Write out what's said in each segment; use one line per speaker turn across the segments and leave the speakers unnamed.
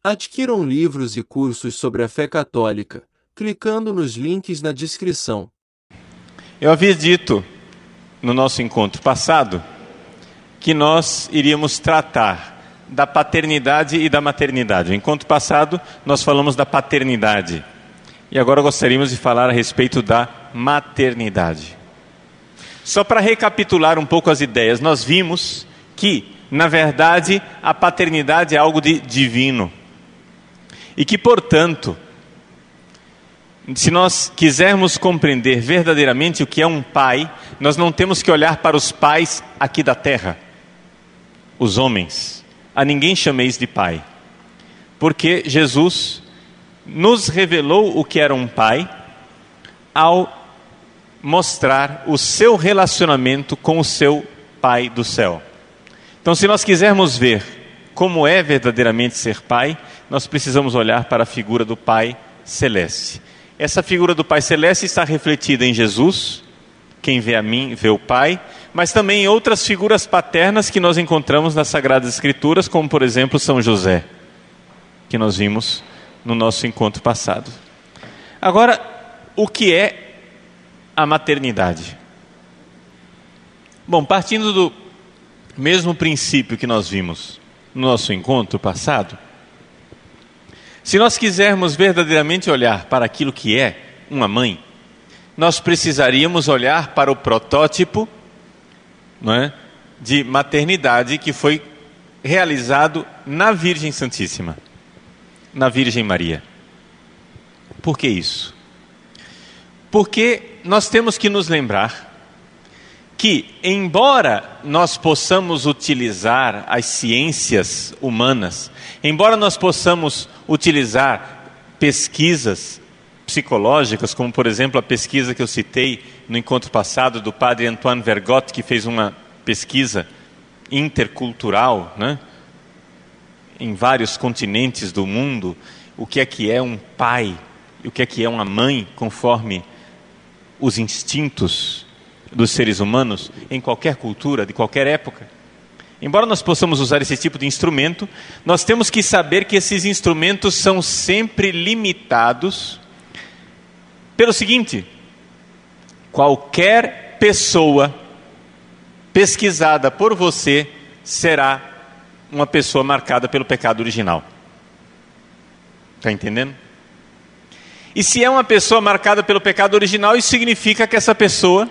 Adquiram livros e cursos sobre a fé católica, clicando nos links na descrição.
Eu havia dito no nosso encontro passado que nós iríamos tratar da paternidade e da maternidade. No encontro passado nós falamos da paternidade e agora gostaríamos de falar a respeito da maternidade. Só para recapitular um pouco as ideias, nós vimos que, na verdade, a paternidade é algo de divino e que, portanto, se nós quisermos compreender verdadeiramente o que é um pai, nós não temos que olhar para os pais aqui da terra, os homens. A ninguém chameis de pai, porque Jesus nos revelou o que era um pai ao mostrar o seu relacionamento com o seu Pai do céu. Então, se nós quisermos ver como é verdadeiramente ser pai, nós precisamos olhar para a figura do Pai Celeste. Essa figura do Pai Celeste está refletida em Jesus. Quem vê a mim, vê o Pai, mas também em outras figuras paternas que nós encontramos nas Sagradas Escrituras, como por exemplo São José, que nós vimos no nosso encontro passado. Agora, o que é a maternidade? Bom, partindo do mesmo princípio que nós vimos no nosso encontro passado, se nós quisermos verdadeiramente olhar para aquilo que é uma mãe, nós precisaríamos olhar para o protótipo, não é, de maternidade que foi realizado na Virgem Santíssima, na Virgem Maria. Por que isso? Porque nós temos que nos lembrar que, embora nós possamos utilizar as ciências humanas, embora nós possamos utilizar pesquisas psicológicas, como por exemplo a pesquisa que eu citei no encontro passado do padre Antoine Vergote, que fez uma pesquisa intercultural, né, em vários continentes do mundo, o que é um pai, o que é uma mãe, conforme os instintos dos seres humanos, em qualquer cultura, de qualquer época. Embora nós possamos usar esse tipo de instrumento, nós temos que saber que esses instrumentos são sempre limitados pelo seguinte: qualquer pessoa pesquisada por você será uma pessoa marcada pelo pecado original. Está entendendo? E se é uma pessoa marcada pelo pecado original, isso significa que essa pessoa,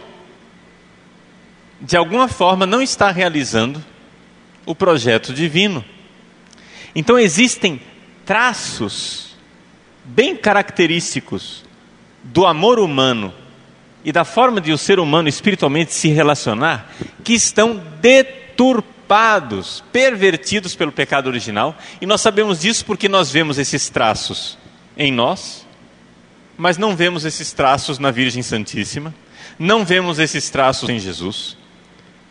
de alguma forma, não está realizando o projeto divino. Então existem traços bem característicos do amor humano e da forma de o ser humano espiritualmente se relacionar, que estão deturpados, pervertidos pelo pecado original, e nós sabemos disso porque nós vemos esses traços em nós, mas não vemos esses traços na Virgem Santíssima, não vemos esses traços em Jesus,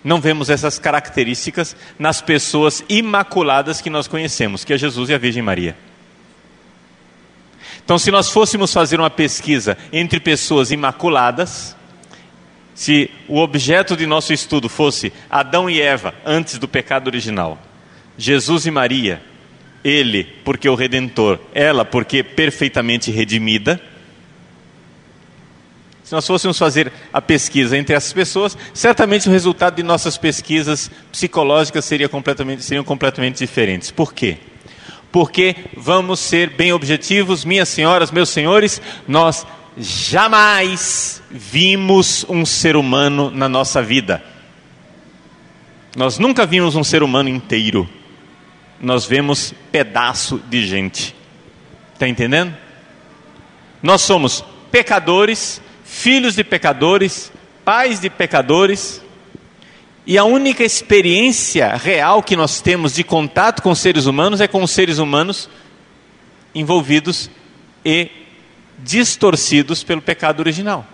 não vemos essas características nas pessoas imaculadas que nós conhecemos, que é Jesus e a Virgem Maria. Então, se nós fôssemos fazer uma pesquisa entre pessoas imaculadas, se o objeto de nosso estudo fosse Adão e Eva antes do pecado original, Jesus e Maria, ele porque o Redentor, ela porque perfeitamente redimida, se nós fôssemos fazer a pesquisa entre essas pessoas, certamente o resultado de nossas pesquisas psicológicas seriam completamente diferentes. Por quê? Porque, vamos ser bem objetivos, minhas senhoras, meus senhores, nós jamais vimos um ser humano na nossa vida. Nós nunca vimos um ser humano inteiro. Nós vemos pedaço de gente. Está entendendo? Nós somos pecadores, filhos de pecadores, pais de pecadores, e a única experiência real que nós temos de contato com os seres humanos é com os seres humanos envolvidos e distorcidos pelo pecado original.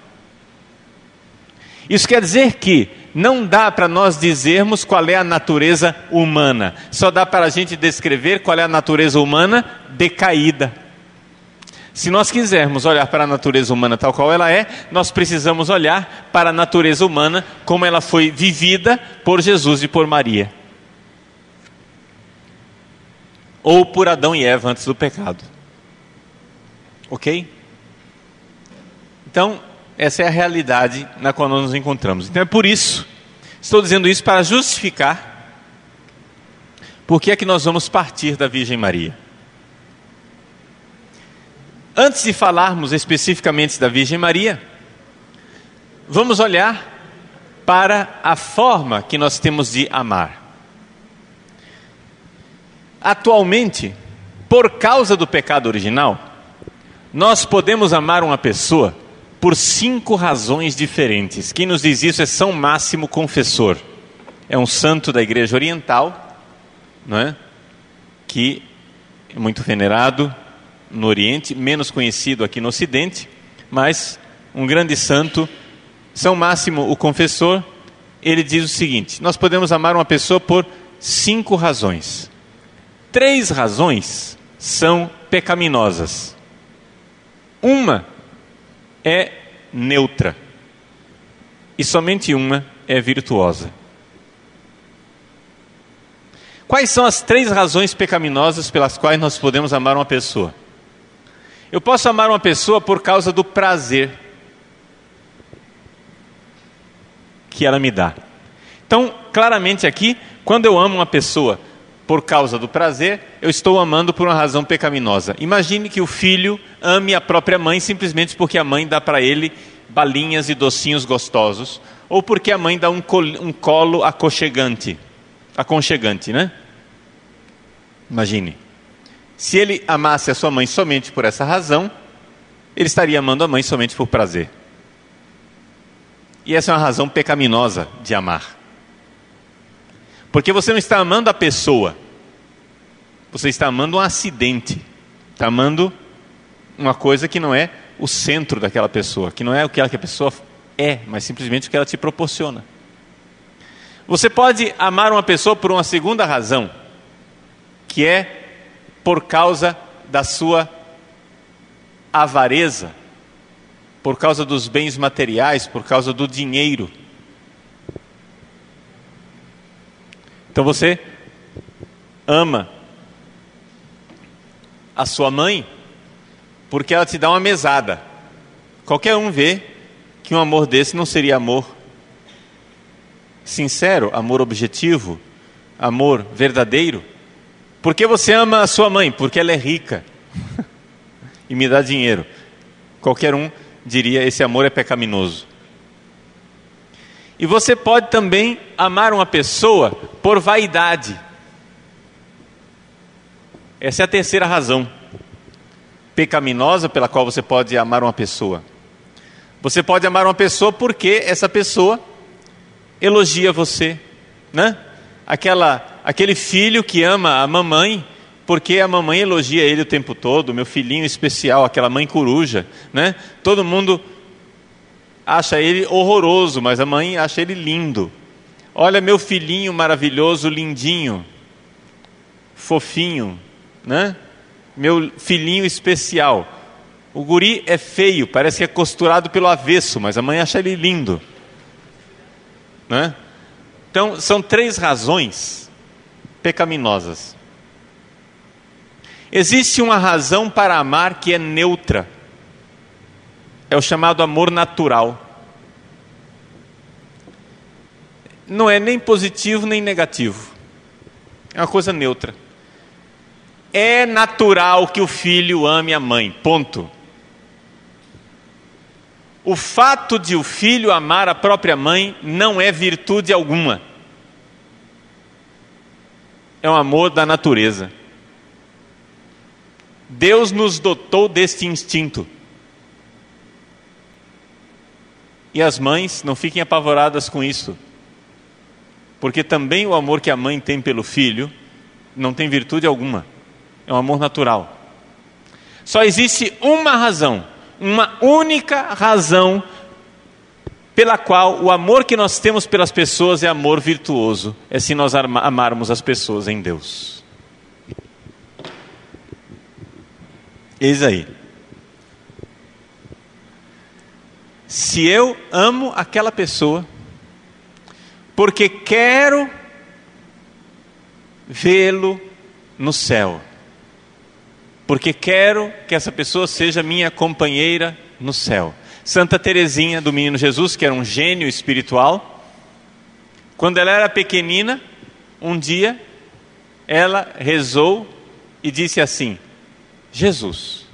Isso quer dizer que não dá para nós dizermos qual é a natureza humana, só dá para a gente descrever qual é a natureza humana decaída. Se nós quisermos olhar para a natureza humana tal qual ela é, nós precisamos olhar para a natureza humana como ela foi vivida por Jesus e por Maria. ou por Adão e Eva antes do pecado. Ok? Então, essa é a realidade na qual nós nos encontramos. Então é por isso, estou dizendo isso para justificar por que é que nós vamos partir da Virgem Maria. Antes de falarmos especificamente da Virgem Maria, vamos olhar para a forma que nós temos de amar. Atualmente, por causa do pecado original, nós podemos amar uma pessoa por 5 razões diferentes. Quem nos diz isso é São Máximo Confessor. É um santo da Igreja Oriental, não é? Que é muito venerado no Oriente, menos conhecido aqui no Ocidente, mas um grande santo. São Máximo o Confessor, ele diz o seguinte: nós podemos amar uma pessoa por 5 razões. 3 razões são pecaminosas. Uma é neutra e somente uma é virtuosa. Quais são as 3 razões pecaminosas pelas quais nós podemos amar uma pessoa? Eu posso amar uma pessoa por causa do prazer que ela me dá. Então, claramente aqui, quando eu amo uma pessoa por causa do prazer, eu estou amando por uma razão pecaminosa. Imagine que o filho ame a própria mãe simplesmente porque a mãe dá para ele balinhas e docinhos gostosos, ou porque a mãe dá um colo aconchegante, né? Imagine. Se ele amasse a sua mãe somente por essa razão, ele estaria amando a mãe somente por prazer. E essa é uma razão pecaminosa de amar. Porque você não está amando a pessoa, você está amando um acidente, está amando uma coisa que não é o centro daquela pessoa, que não é o que a pessoa é, mas simplesmente o que ela te proporciona. Você pode amar uma pessoa por uma segunda razão, que é por causa da sua avareza, por causa dos bens materiais, por causa do dinheiro. Então você ama a sua mãe porque ela te dá uma mesada. Qualquer um vê que um amor desse não seria amor sincero, amor objetivo, amor verdadeiro. Por que você ama a sua mãe? Porque ela é rica e me dá dinheiro. Qualquer um diria: esse amor é pecaminoso. E você pode também amar uma pessoa por vaidade. Essa é a terceira razão pecaminosa pela qual você pode amar uma pessoa. Você pode amar uma pessoa porque essa pessoa elogia você, né? Aquele filho que ama a mamãe porque a mamãe elogia ele o tempo todo, meu filhinho especial, aquela mãe coruja, né? Todo mundo acha ele horroroso, mas a mãe acha ele lindo. Olha meu filhinho maravilhoso, lindinho, fofinho, né? Meu filhinho especial. O guri é feio, parece que é costurado pelo avesso, mas a mãe acha ele lindo, né? Então, são 3 razões pecaminosas. Existe uma razão para amar que é neutra. É o chamado amor natural. Não é nem positivo nem negativo. É uma coisa neutra. É natural que o filho ame a mãe, ponto. O fato de o filho amar a própria mãe não é virtude alguma. É um amor da natureza. Deus nos dotou deste instinto. E as mães não fiquem apavoradas com isso, porque também o amor que a mãe tem pelo filho não tem virtude alguma. É um amor natural. Só existe uma razão, uma única razão pela qual o amor que nós temos pelas pessoas é amor virtuoso. É se nós amarmos as pessoas em Deus. Eis aí. Se eu amo aquela pessoa porque quero vê-lo no céu, porque quero que essa pessoa seja minha companheira no céu. Santa Teresinha do Menino Jesus, que era um gênio espiritual, quando ela era pequenina, um dia ela rezou e disse assim: Jesus,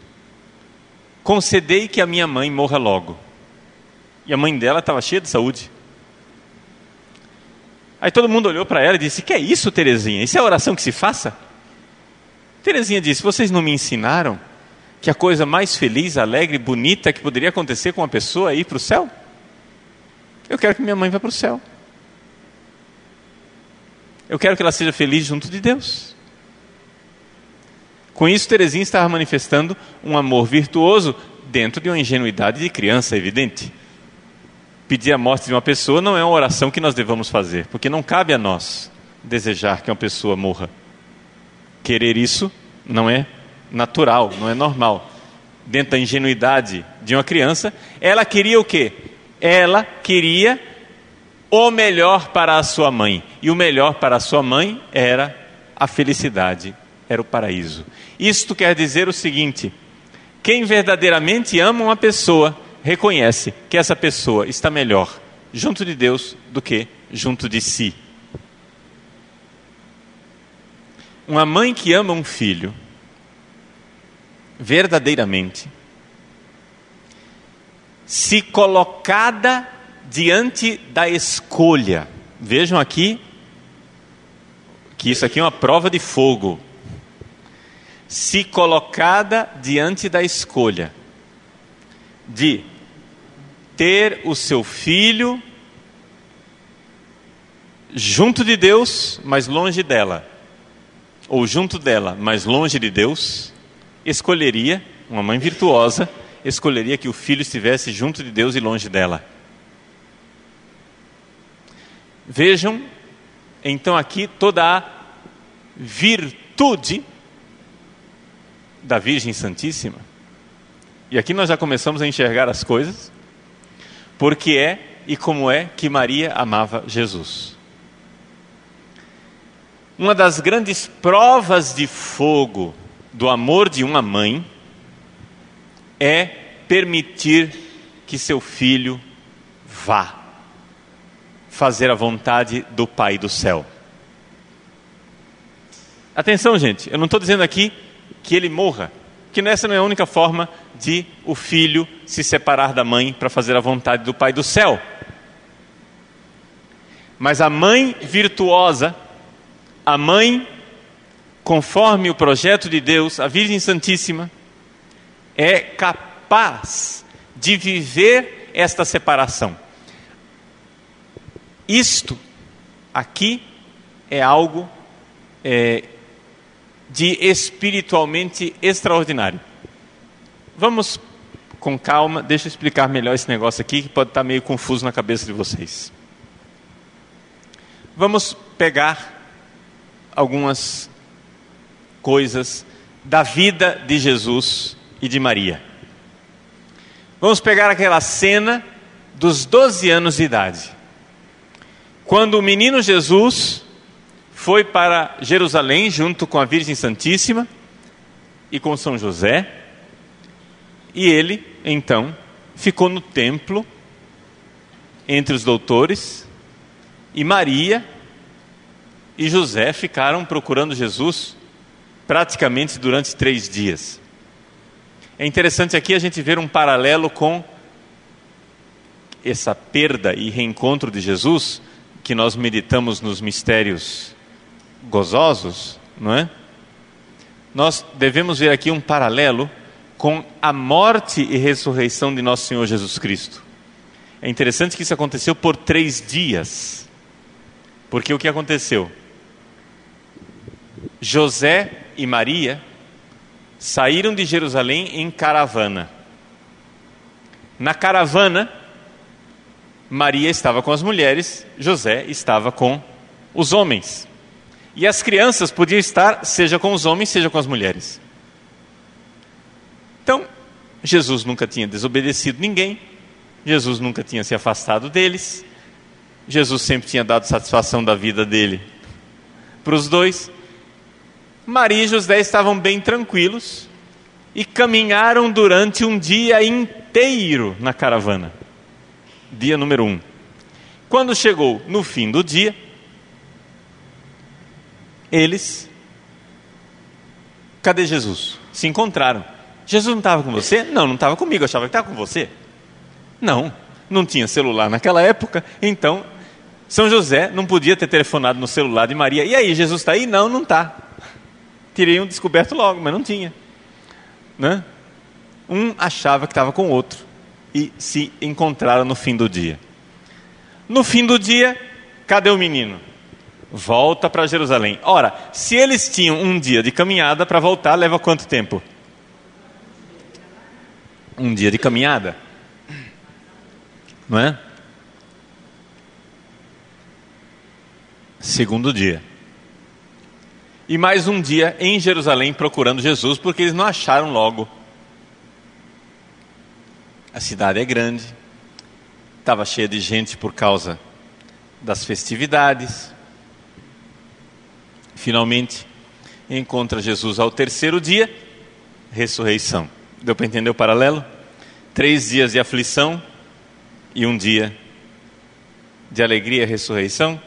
concedei que a minha mãe morra logo. E a mãe dela estava cheia de saúde. Aí todo mundo olhou para ela e disse: que é isso, Teresinha? Isso é a oração que se faça? Teresinha disse: vocês não me ensinaram que a coisa mais feliz, alegre, bonita que poderia acontecer com uma pessoa é ir para o céu? Eu quero que minha mãe vá para o céu. Eu quero que ela seja feliz junto de Deus. Com isso, Teresinha estava manifestando um amor virtuoso dentro de uma ingenuidade de criança evidente. Pedir a morte de uma pessoa não é uma oração que nós devamos fazer, porque não cabe a nós desejar que uma pessoa morra. Querer isso não é natural, não é normal. Dentro da ingenuidade de uma criança, ela queria o quê? Ela queria o melhor para a sua mãe. E o melhor para a sua mãe era a felicidade, era o paraíso. Isto quer dizer o seguinte: quem verdadeiramente ama uma pessoa, reconhece que essa pessoa está melhor junto de Deus do que junto de si. Uma mãe que ama um filho verdadeiramente, se colocada diante da escolha, vejam aqui que isso aqui é uma prova de fogo, se colocada diante da escolha de ter o seu filho junto de Deus, mas longe dela, ou junto dela, mas longe de Deus, escolheria, uma mãe virtuosa, escolheria que o filho estivesse junto de Deus e longe dela. Vejam, então, aqui toda a virtude da Virgem Santíssima. E aqui nós já começamos a enxergar as coisas, porque é e como é que Maria amava Jesus. Uma das grandes provas de fogo do amor de uma mãe é permitir que seu filho vá fazer a vontade do Pai do céu. Atenção, gente, eu não estou dizendo aqui que ele morra, que essa não é a única forma de o filho se separar da mãe para fazer a vontade do Pai do céu. Mas a mãe virtuosa, a mãe conforme o projeto de Deus, a Virgem Santíssima, é capaz de viver esta separação. Isto aqui é algo de espiritualmente extraordinário. Vamos com calma, deixa eu explicar melhor esse negócio aqui, que pode estar meio confuso na cabeça de vocês. Vamos pegar algumas coisas da vida de Jesus e de Maria. Vamos pegar aquela cena dos 12 anos de idade, quando o menino Jesus foi para Jerusalém junto com a Virgem Santíssima e com São José, e ele então ficou no templo entre os doutores, e Maria e José ficaram procurando Jesus praticamente durante 3 dias. É interessante aqui a gente ver um paralelo com essa perda e reencontro de Jesus, que nós meditamos nos mistérios gozosos, não é? Nós devemos ver aqui um paralelo com a morte e ressurreição de nosso Senhor Jesus Cristo. É interessante que isso aconteceu por 3 dias, porque o que aconteceu? José e Maria saíram de Jerusalém em caravana. Na caravana, Maria estava com as mulheres, José estava com os homens. E as crianças podiam estar seja com os homens, seja com as mulheres. Então, Jesus nunca tinha desobedecido ninguém, Jesus nunca tinha se afastado deles, Jesus sempre tinha dado satisfação da vida dele para os dois. Maria e José estavam bem tranquilos, e caminharam durante um dia inteiro na caravana. Dia número 1. Quando chegou no fim do dia, eles... Cadê Jesus? Se encontraram. Jesus não estava com você? Não, não estava comigo, eu achava que estava com você. Não tinha celular naquela época, então São José não podia ter telefonado no celular de Maria. E aí, Jesus está aí? Não, não está. Teriam descoberto logo, mas não tinha. Né? Um achava que estava com o outro e se encontraram no fim do dia. No fim do dia, cadê o menino? Volta para Jerusalém. Ora, se eles tinham um dia de caminhada, para voltar leva quanto tempo? Um dia de caminhada. Não é? Segundo dia. E mais um dia em Jerusalém procurando Jesus, porque eles não acharam logo. A cidade é grande, estava cheia de gente por causa das festividades. Finalmente, encontra Jesus ao terceiro dia, ressurreição. Deu para entender o paralelo? 3 dias de aflição e um dia de alegria e ressurreição.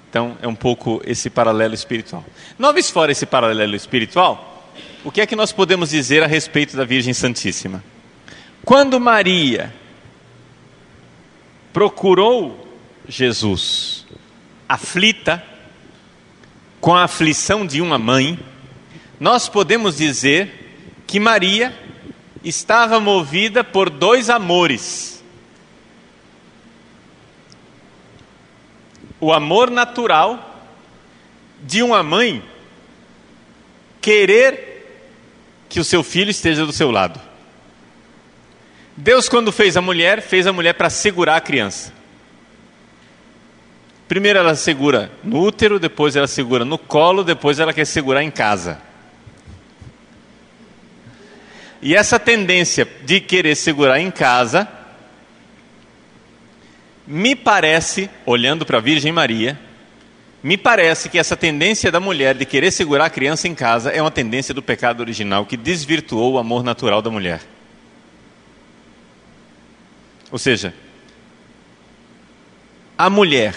Então, é um pouco esse paralelo espiritual. Uma vez fora esse paralelo espiritual, o que é que nós podemos dizer a respeito da Virgem Santíssima? Quando Maria procurou Jesus, aflita, com a aflição de uma mãe, nós podemos dizer que Maria estava movida por 2 amores. O amor natural de uma mãe querer que o seu filho esteja do seu lado. Deus, quando fez a mulher para segurar a criança. Primeiro ela segura no útero, depois ela segura no colo, depois ela quer segurar em casa. E essa tendência de querer segurar em casa, me parece, olhando para a Virgem Maria, me parece que essa tendência da mulher de querer segurar a criança em casa é uma tendência do pecado original que desvirtuou o amor natural da mulher. Ou seja, a mulher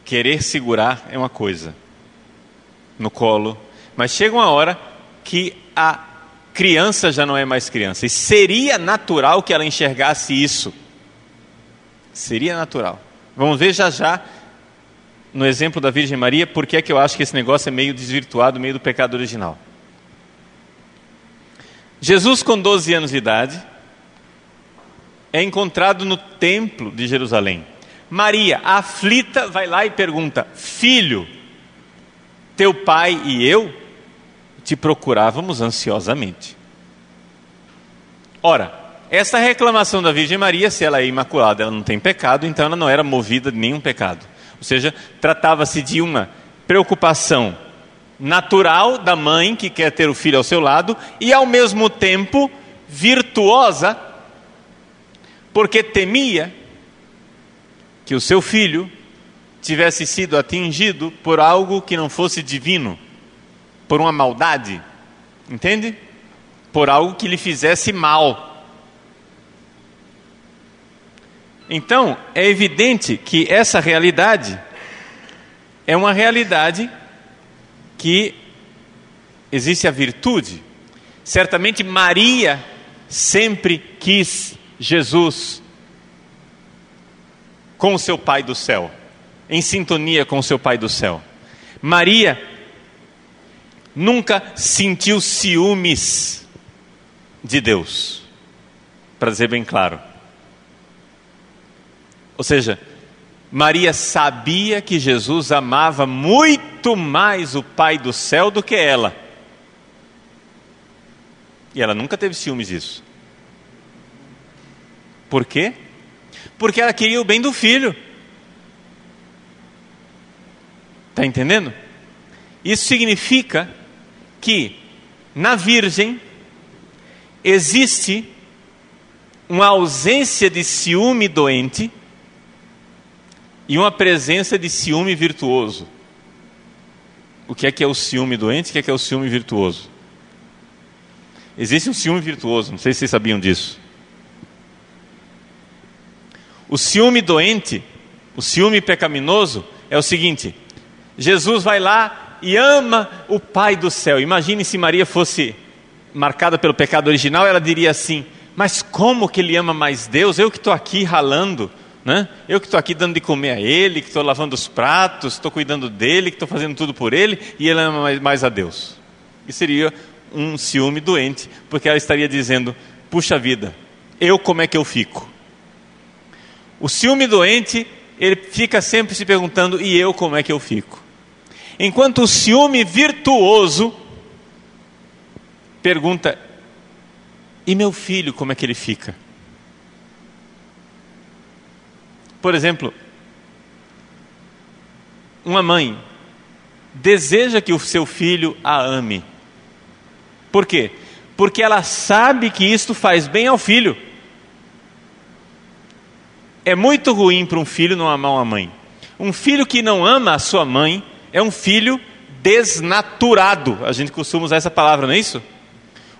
querer segurar é uma coisa no colo, mas chega uma hora que a criança já não é mais criança, e seria natural que ela enxergasse isso. Seria natural. Vamos ver já já, no exemplo da Virgem Maria, por que é que eu acho que esse negócio é meio desvirtuado, meio do pecado original. Jesus, com 12 anos de idade, é encontrado no templo de Jerusalém. Maria, aflita, vai lá e pergunta: filho, teu pai e eu te procurávamos ansiosamente. Ora, essa reclamação da Virgem Maria, se ela é imaculada, ela não tem pecado, então ela não era movida de nenhum pecado. Ou seja, tratava-se de uma preocupação natural da mãe que quer ter o filho ao seu lado e ao mesmo tempo virtuosa, porque temia que o seu filho tivesse sido atingido por algo que não fosse divino, por uma maldade, entende? Por algo que lhe fizesse mal. Então, é evidente que essa realidade é uma realidade que existe a virtude. Certamente Maria sempre quis Jesus com o seu Pai do céu, em sintonia com o seu Pai do céu. Maria nunca sentiu ciúmes de Deus, para dizer bem claro. Ou seja, Maria sabia que Jesus amava muito mais o Pai do céu do que ela. E ela nunca teve ciúmes disso. Por quê? Porque ela queria o bem do filho. Está entendendo? Isso significa que na Virgem existe uma ausência de ciúme doente e uma presença de ciúme virtuoso. O que é o ciúme doente? O que é o ciúme virtuoso? Existe um ciúme virtuoso, não sei se vocês sabiam disso. O ciúme doente, o ciúme pecaminoso é o seguinte: Jesus vai lá e ama o Pai do céu. Imagine se Maria fosse marcada pelo pecado original, ela diria assim: mas como que ele ama mais Deus? Eu que estou aqui ralando, né? Eu que estou aqui dando de comer a ele, que estou lavando os pratos, estou cuidando dele, que estou fazendo tudo por ele, e ele ama mais a Deus. Isso seria um ciúme doente, porque ela estaria dizendo: puxa vida, eu como é que eu fico? O ciúme doente, ele fica sempre se perguntando: e eu como é que eu fico? Enquanto o ciúme virtuoso pergunta: e meu filho como é que ele fica? Por exemplo, uma mãe deseja que o seu filho a ame. Por quê? Porque ela sabe que isto faz bem ao filho. É muito ruim para um filho não amar uma mãe. Um filho que não ama a sua mãe é um filho desnaturado. A gente costuma usar essa palavra, não é isso?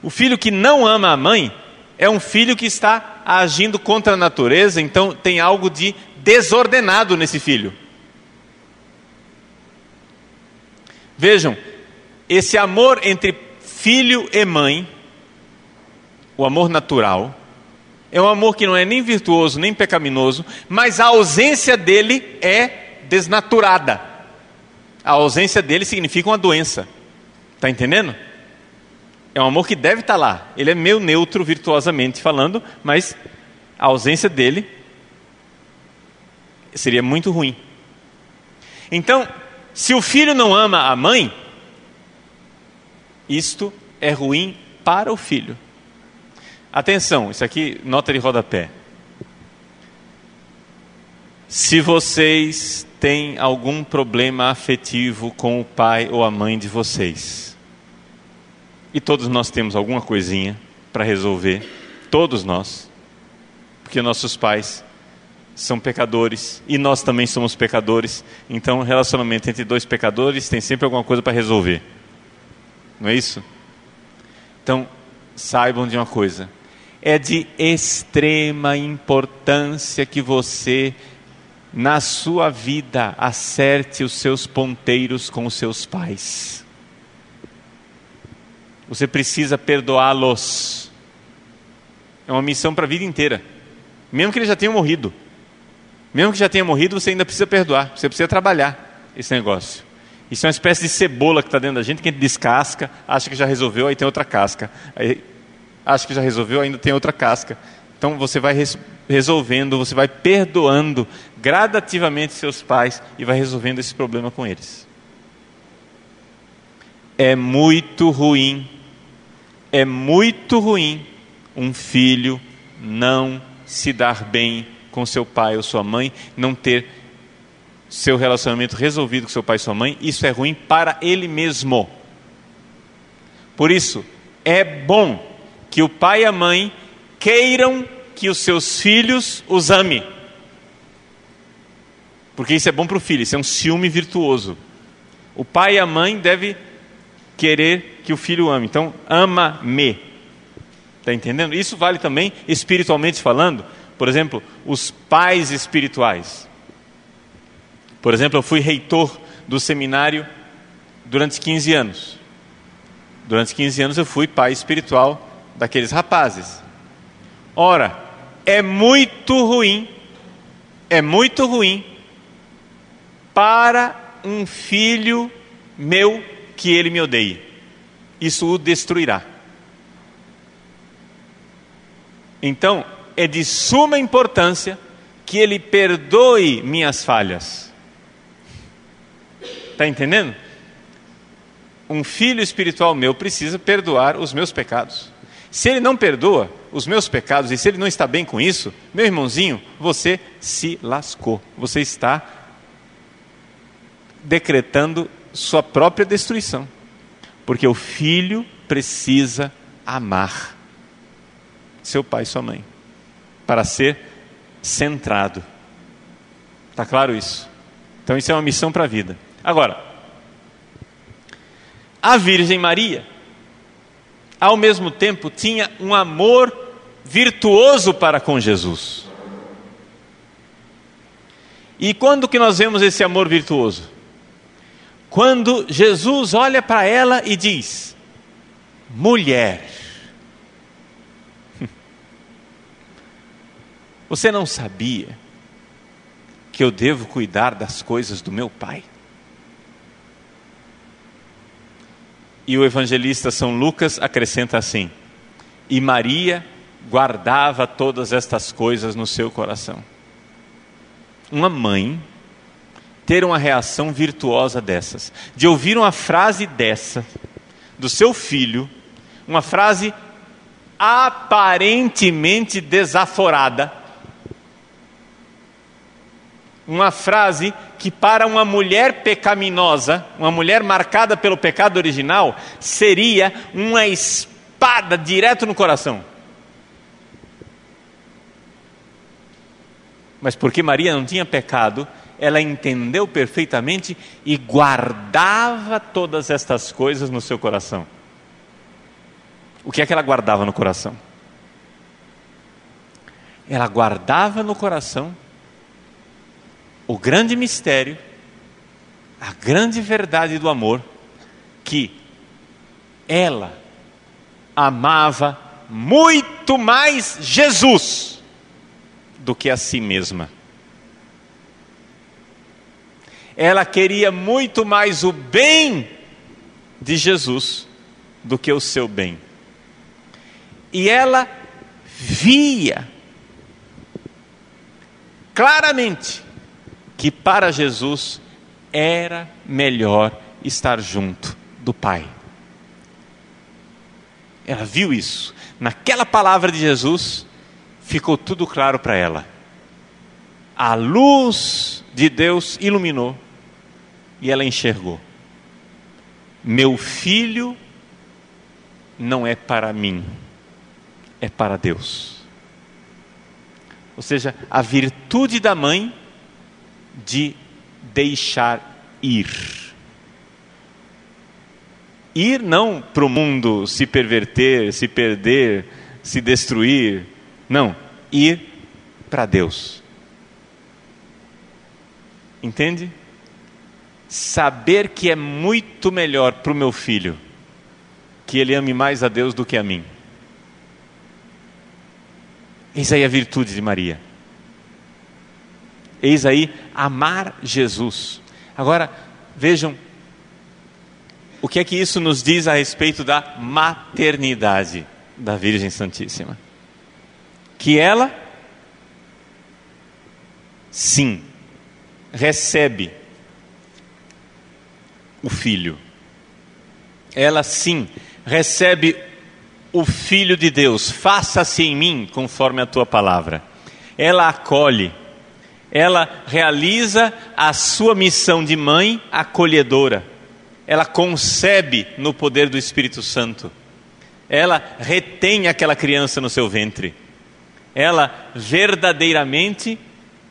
O filho que não ama a mãe é um filho que está agindo contra a natureza, então tem algo de desordenado nesse filho. Vejam, esse amor entre filho e mãe, o amor natural, é um amor que não é nem virtuoso, nem pecaminoso, mas a ausência dele é desnaturada. A ausência dele significa uma doença. Está entendendo? É um amor que deve estar lá. Ele é meio neutro, virtuosamente falando, mas a ausência dele seria muito ruim. Então, se o filho não ama a mãe, isto é ruim para o filho. Atenção, isso aqui, nota de rodapé. Se vocês têm algum problema afetivo com o pai ou a mãe de vocês, e todos nós temos alguma coisinha para resolver, todos nós, porque nossos pais são pecadores e nós também somos pecadores, então o relacionamento entre dois pecadores tem sempre alguma coisa para resolver, não é isso? Então, saibam de uma coisa: é de extrema importância que você, na sua vida, acerte os seus ponteiros com os seus pais. Você precisa perdoá-los. É uma missão para a vida inteira. Mesmo que eles já tenham morrido. Mesmo que já tenha morrido, você ainda precisa perdoar. Você precisa trabalhar esse negócio. Isso é uma espécie de cebola que está dentro da gente, que a gente descasca, acha que já resolveu, aí tem outra casca. Aí acha que já resolveu, ainda tem outra casca. Então você vai resolvendo, você vai perdoando gradativamente seus pais e vai resolvendo esse problema com eles. É muito ruim um filho não se dar bem com seu pai ou sua mãe, não ter seu relacionamento resolvido com seu pai e sua mãe. Isso é ruim para ele mesmo. Por isso, é bom que o pai e a mãe queiram que os seus filhos os amem. Porque isso é bom para o filho, isso é um ciúme virtuoso. O pai e a mãe devem querer que o filho ame. Então, ama-me. Está entendendo? Isso vale também espiritualmente falando. Por exemplo, os pais espirituais. Por exemplo, eu fui reitor do seminário durante 15 anos. Durante 15 anos eu fui pai espiritual daqueles rapazes. Ora, é muito ruim para um filho meu que ele me odeie. Isso o destruirá. Então, é de suma importância que ele perdoe minhas falhas. Está entendendo? Um filho espiritual meu precisa perdoar os meus pecados. Se ele não perdoa os meus pecados e se ele não está bem com isso, meu irmãozinho, você se lascou. Você está decretando sua própria destruição. Porque o filho precisa amar seu pai e sua mãe para ser centrado. Está claro isso? Então isso é uma missão para a vida. Agora, a Virgem Maria ao mesmo tempo tinha um amor virtuoso para com Jesus. E quando que nós vemos esse amor virtuoso? Quando Jesus olha para ela e diz: mulher, você não sabia que eu devo cuidar das coisas do meu Pai? E o evangelista São Lucas acrescenta assim: e Maria guardava todas estas coisas no seu coração. Uma mãe ter uma reação virtuosa dessas, de ouvir uma frase dessa do seu filho, uma frase aparentemente desaforada, uma frase que para uma mulher pecaminosa, uma mulher marcada pelo pecado original, seria uma espada direto no coração. Mas porque Maria não tinha pecado, ela entendeu perfeitamente e guardava todas estas coisas no seu coração. O que é que ela guardava no coração? Ela guardava no coração o grande mistério, a grande verdade do amor, que ela amava muito mais Jesus do que a si mesma. Ela queria muito mais o bem de Jesus do que o seu bem. E ela via claramente que para Jesus era melhor estar junto do Pai. Ela viu isso. Naquela palavra de Jesus, ficou tudo claro para ela. A luz de Deus iluminou e ela enxergou: meu filho não é para mim, é para Deus. Ou seja, a virtude da mãe de deixar ir. Ir não para o mundo se perverter, se perder, se destruir. Não, ir para Deus. Entende? Saber que é muito melhor para o meu filho que ele ame mais a Deus do que a mim. Eis aí a virtude de Maria. Eis aí amar Jesus. Agora, vejam o que é que isso nos diz a respeito da maternidade da Virgem Santíssima. Que ela, sim, recebe o Filho. Ela, sim, recebe o Filho de Deus. Faça-se em mim conforme a tua palavra. Ela acolhe. Ela realiza a sua missão de mãe acolhedora. Ela concebe no poder do Espírito Santo. Ela retém aquela criança no seu ventre. Ela verdadeiramente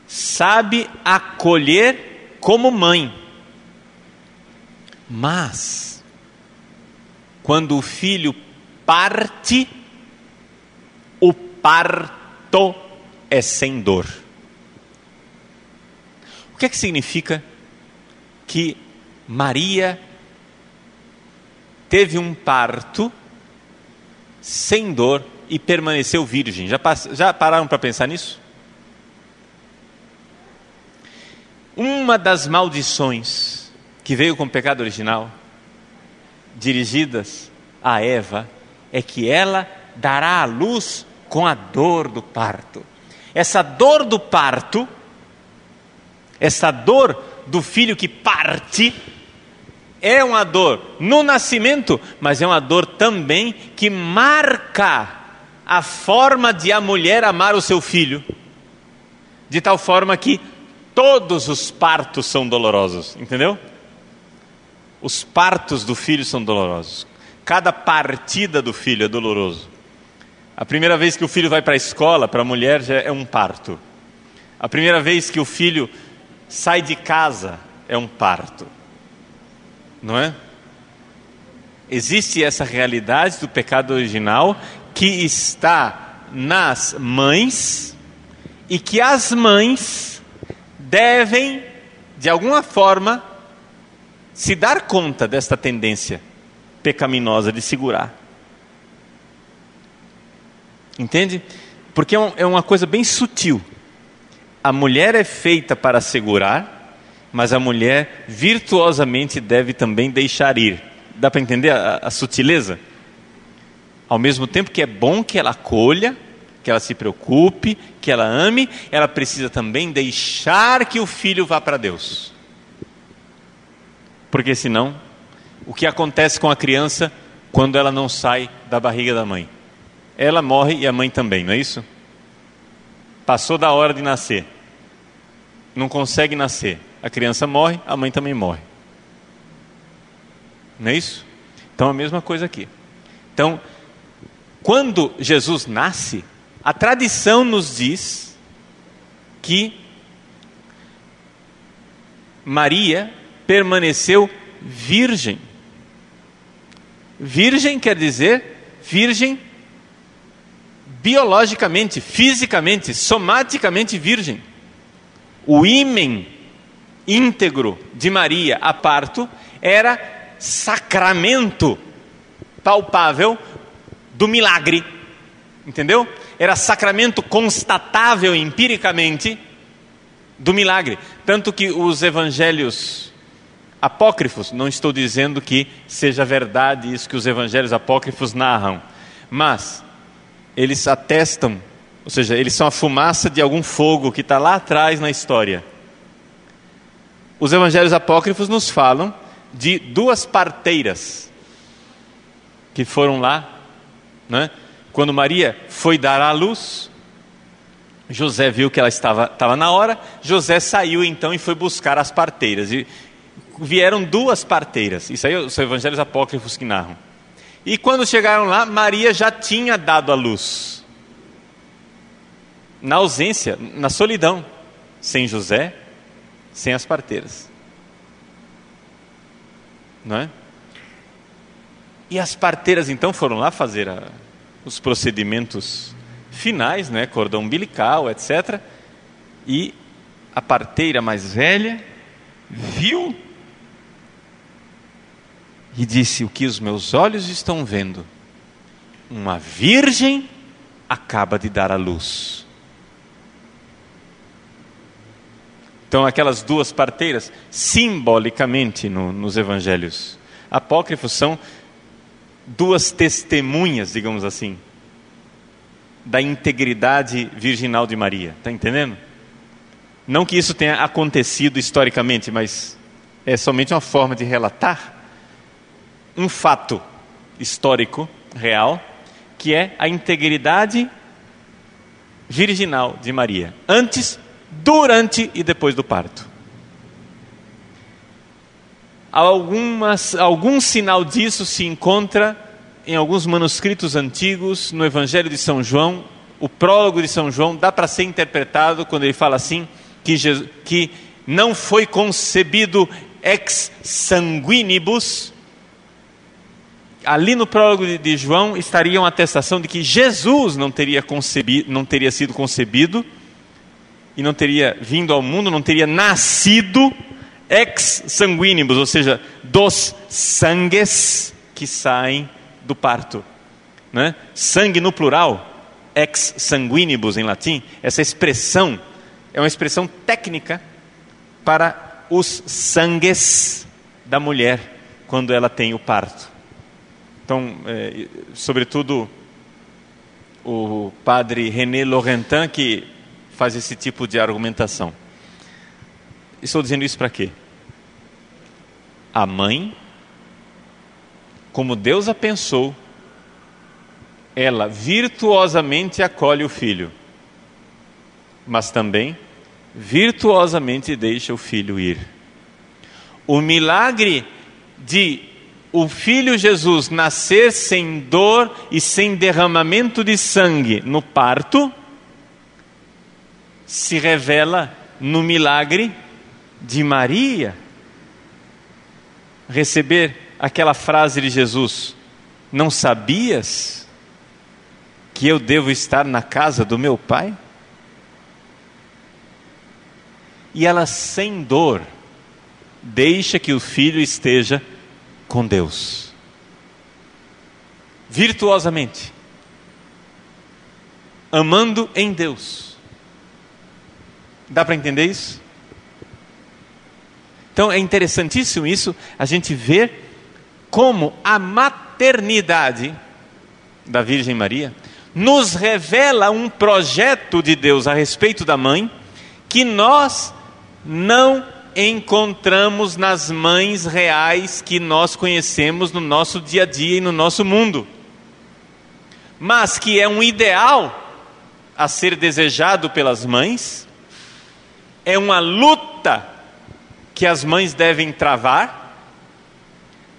sabe acolher como mãe. Mas, quando o filho parte, o parto é sem dor. O que é que significa que Maria teve um parto sem dor e permaneceu virgem? Já pararam para pensar nisso? Uma das maldições que veio com o pecado original, dirigidas a Eva, é que ela dará à luz com a dor do parto. Essa dor do parto, essa dor do filho que parte, é uma dor no nascimento, mas é uma dor também que marca a forma de a mulher amar o seu filho, de tal forma que todos os partos são dolorosos, entendeu? Os partos do filho são dolorosos. Cada partida do filho é doloroso. A primeira vez que o filho vai para a escola, para a mulher, já é um parto. A primeira vez que o filho sai de casa é um parto. Não é? existe essa realidade do pecado original que está nas mães e que as mães devem, de alguma forma, se dar conta desta tendência pecaminosa de segurar. Entende? Porque é uma coisa bem sutil. A mulher é feita para segurar, mas a mulher virtuosamente deve também deixar ir. Dá para entender a sutileza? Ao mesmo tempo que é bom que ela acolha, que ela se preocupe, que ela ame, ela precisa também deixar que o filho vá para Deus. Porque senão, o que acontece com a criança quando ela não sai da barriga da mãe? Ela morre e a mãe também, não é isso? Passou da hora de nascer, não consegue nascer, a criança morre, a mãe também morre. Não é isso? Então a mesma coisa aqui. Então, quando Jesus nasce, a tradição nos diz que Maria permaneceu virgem. Virgem quer dizer virgem biologicamente, fisicamente, somaticamente virgem. O ímen íntegro de Maria a parto era sacramento palpável do milagre, entendeu? Era sacramento constatável empiricamente do milagre. Tanto que os evangelhos apócrifos, não estou dizendo que seja verdade isso que os evangelhos apócrifos narram, mas eles atestam, ou seja, eles são a fumaça de algum fogo que está lá atrás na história. Os evangelhos apócrifos nos falam de duas parteiras que foram lá, né? Quando Maria foi dar à luz, José viu que ela estava na hora, José saiu então e foi buscar as parteiras, e vieram duas parteiras. Isso aí são evangelhos apócrifos que narram. E quando chegaram lá, Maria já tinha dado à luz, na ausência, na solidão, sem José, sem as parteiras, não é? E as parteiras então foram lá fazer os procedimentos finais, né? Cordão umbilical, etc. E a parteira mais velha viu e disse: o que os meus olhos estão vendo? Uma virgem acaba de dar à luz. Então aquelas duas parteiras, simbolicamente nos evangelhos apócrifos, são duas testemunhas, digamos assim, da integridade virginal de Maria. Está entendendo? Não que isso tenha acontecido historicamente, mas é somente uma forma de relatar um fato histórico, real, que é a integridade virginal de Maria, antes, durante e depois do parto. Algum sinal disso se encontra em alguns manuscritos antigos, no Evangelho de São João. O prólogo de São João dá para ser interpretado quando ele fala assim, que não foi concebido ex sanguinibus. Ali no prólogo de João estaria uma atestação de que Jesus não teria sido concebido e não teria vindo ao mundo, não teria nascido ex sanguinibus, ou seja, dos sangues que saem do parto, né? Sangue no plural, ex sanguinibus em latim. Essa expressão é uma expressão técnica para os sangues da mulher quando ela tem o parto. Então, sobretudo o padre René Laurentin que faz esse tipo de argumentação. Estou dizendo isso para quê? A mãe, como Deus a pensou, ela virtuosamente acolhe o filho, mas também virtuosamente deixa o filho ir. O milagre de o filho Jesus nascer sem dor e sem derramamento de sangue no parto se revela no milagre de Maria receber aquela frase de Jesus: não sabias que eu devo estar na casa do meu Pai? E ela, sem dor, deixa que o filho esteja com Deus, virtuosamente, amando em Deus. Dá para entender isso? Então é interessantíssimo isso, a gente ver como a maternidade da Virgem Maria nos revela um projeto de Deus a respeito da mãe, que nós não encontramos nas mães reais que nós conhecemos no nosso dia a dia e no nosso mundo, mas que é um ideal a ser desejado pelas mães, é uma luta que as mães devem travar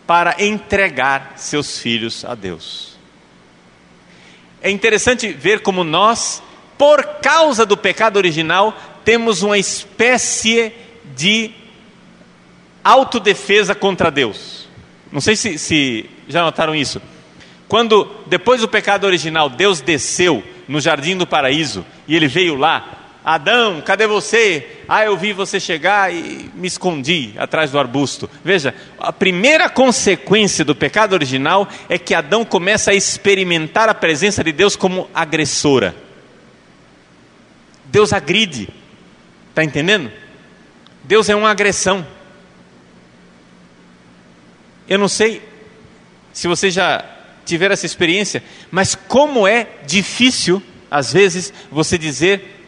para entregar seus filhos a Deus. É interessante ver como nós, por causa do pecado original, temos uma espécie de autodefesa contra Deus. Não sei se já notaram isso. Quando, depois do pecado original, Deus desceu no jardim do paraíso, e Ele veio lá: Adão, cadê você? Eu vi você chegar e me escondi atrás do arbusto. Veja, a primeira consequência do pecado original é que Adão começa a experimentar a presença de Deus como agressora. Deus agride. Está entendendo? Deus é uma agressão. Eu não sei se você já tiver essa experiência, mas como é difícil, às vezes, você dizer: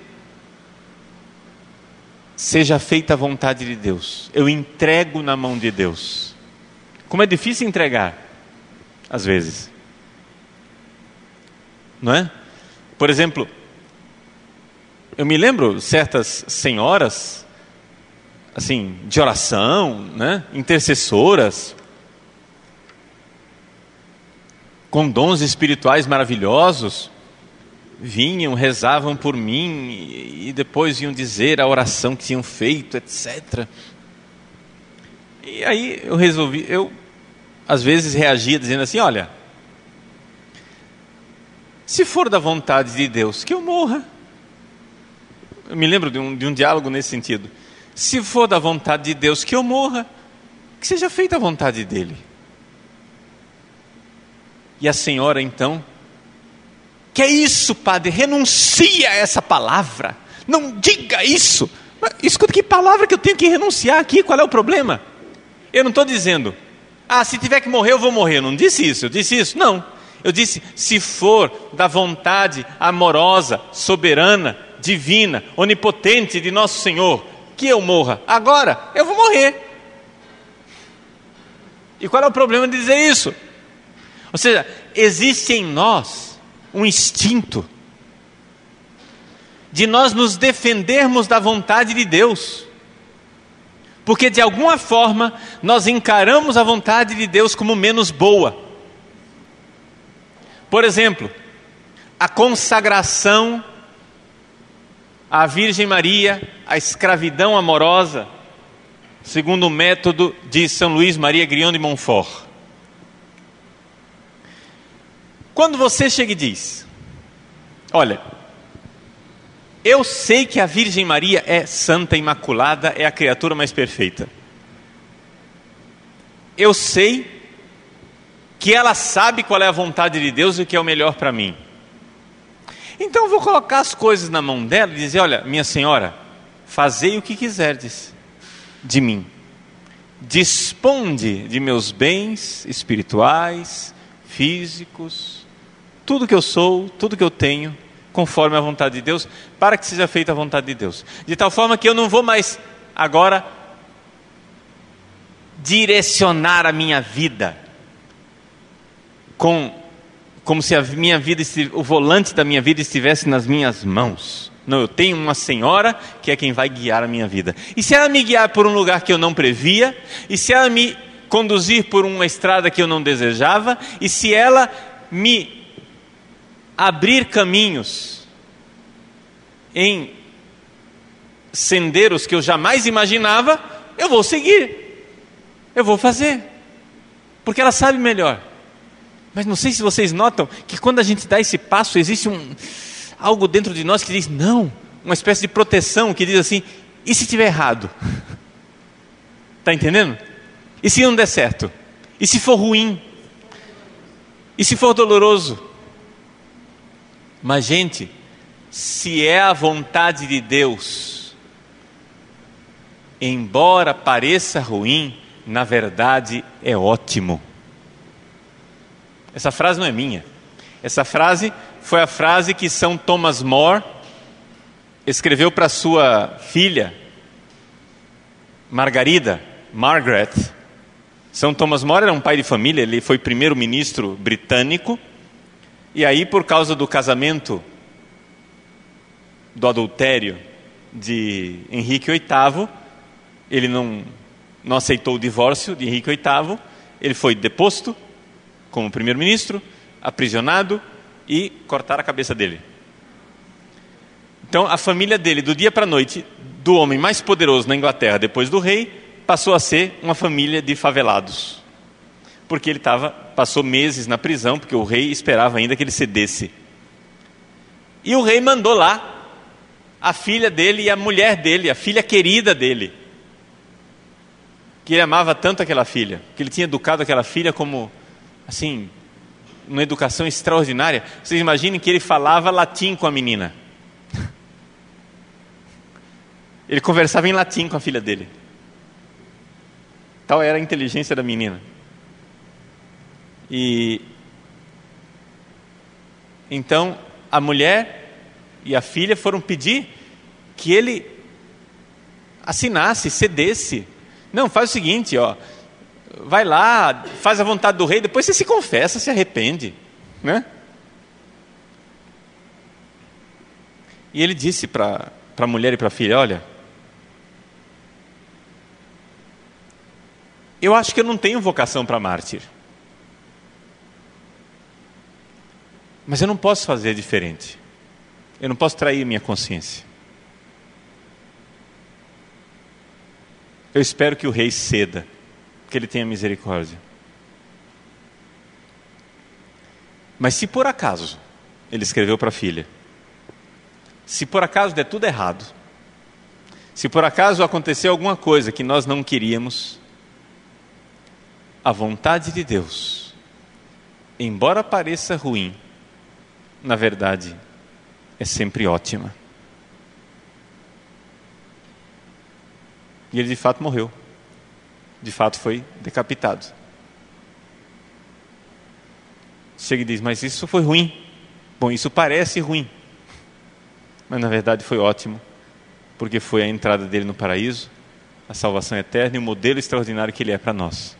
seja feita a vontade de Deus, eu entrego na mão de Deus. Como é difícil entregar, às vezes, não é? Por exemplo, eu me lembro certas senhoras, assim, de oração, né? Intercessoras, com dons espirituais maravilhosos, vinham, rezavam por mim e depois iam dizer a oração que tinham feito, etc. E aí eu às vezes reagia dizendo assim: olha, se for da vontade de Deus, que eu morra. Eu me lembro de um diálogo nesse sentido. Se for da vontade de Deus que eu morra, que seja feita a vontade dele. E a senhora então: que é isso, padre? Renuncia a essa palavra. Não diga isso. Escuta, que palavra que eu tenho que renunciar aqui? Qual é o problema? Eu não estou dizendo: se tiver que morrer, eu vou morrer. Eu não disse isso. Eu disse isso? Não. Eu disse: se for da vontade amorosa, soberana, divina, onipotente de nosso Senhor, que eu morra agora, eu vou morrer. E qual é o problema de dizer isso? Ou seja, existe em nós um instinto de nós nos defendermos da vontade de Deus, porque de alguma forma nós encaramos a vontade de Deus como menos boa. Por exemplo, a consagração à Virgem Maria, a escravidão amorosa, segundo o método de São Luís Maria Grignon de Montfort. Quando você chega e diz: olha, eu sei que a Virgem Maria é santa, imaculada, é a criatura mais perfeita. Eu sei que ela sabe qual é a vontade de Deus e o que é o melhor para mim. Então eu vou colocar as coisas na mão dela e dizer: olha, minha senhora, fazei o que quiserdes de mim. Disponde de meus bens espirituais, físicos, tudo que eu sou, tudo que eu tenho, conforme a vontade de Deus, para que seja feita a vontade de Deus. De tal forma que eu não vou mais agora direcionar a minha vida como se a minha vida, o volante da minha vida estivesse nas minhas mãos. Não, eu tenho uma senhora que é quem vai guiar a minha vida. E se ela me guiar por um lugar que eu não previa, e se ela me conduzir por uma estrada que eu não desejava, e se ela me abrir caminhos em senderos que eu jamais imaginava, eu vou seguir, eu vou fazer. porque ela sabe melhor. Mas não sei se vocês notam que quando a gente dá esse passo, existe algo dentro de nós que diz não, uma espécie de proteção que diz assim, e se estiver errado? Está entendendo? E se não der certo? E se for ruim? E se for doloroso? Mas gente, se é a vontade de Deus, embora pareça ruim, na verdade é ótimo. Essa frase não é minha. Essa frase foi a frase que São Thomas More escreveu para sua filha, Margaret. São Thomas More era um pai de família, ele foi primeiro-ministro britânico, e aí por causa do casamento, do adultério de Henrique VIII, ele não aceitou o divórcio de Henrique VIII, ele foi deposto como primeiro-ministro, aprisionado e cortaram a cabeça dele. Então a família dele, do dia para a noite, do homem mais poderoso na Inglaterra depois do rei, passou a ser uma família de favelados. Porque ele passou meses na prisão, porque o rei esperava ainda que ele cedesse. E o rei mandou lá a filha dele e a mulher dele, a filha querida dele, que ele amava tanto aquela filha, que ele tinha educado aquela filha como, assim, uma educação extraordinária. Vocês imaginem que ele falava latim com a menina. Ele conversava em latim com a filha dele. Tal era a inteligência da menina. E então a mulher e a filha foram pedir que ele assinasse, cedesse. Não, faz o seguinte, vai lá, faz a vontade do rei, depois você se confessa, se arrepende, né? E ele disse para a mulher e para a filha, olha, eu acho que eu não tenho vocação para mártir, mas eu não posso fazer diferente, eu não posso trair minha consciência. Eu espero que o rei ceda, que ele tenha misericórdia. Mas se por acaso, ele escreveu para a filha, se por acaso der tudo errado, se por acaso acontecer alguma coisa que nós não queríamos, a vontade de Deus, embora pareça ruim, na verdade, é sempre ótima. E ele de fato morreu. De fato foi decapitado. Chega e diz, mas isso foi ruim. Bom, isso parece ruim. Mas na verdade foi ótimo. Porque foi a entrada dele no paraíso, a salvação eterna e o modelo extraordinário que ele é para nós.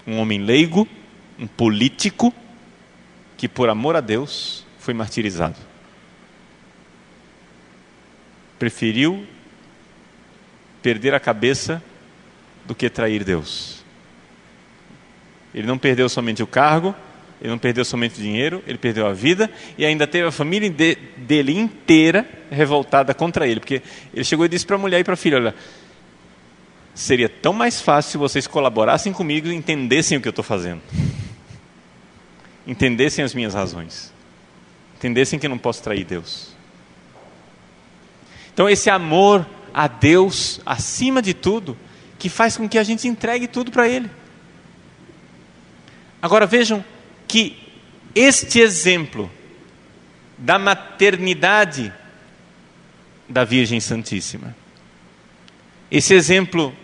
Um homem leigo, um político, que por amor a Deus foi martirizado. Preferiu perder a cabeça do que trair Deus. Ele não perdeu somente o cargo, ele não perdeu somente o dinheiro, ele perdeu a vida e ainda teve a família dele inteira revoltada contra ele, porque ele chegou e disse para a mulher e para a filha, olha, seria tão mais fácil se vocês colaborassem comigo e entendessem o que eu estou fazendo, entendessem as minhas razões, entendessem que eu não posso trair Deus. Então esse amor a Deus, acima de tudo, que faz com que a gente entregue tudo para Ele. Agora vejam que este exemplo da maternidade da Virgem Santíssima, esse exemplo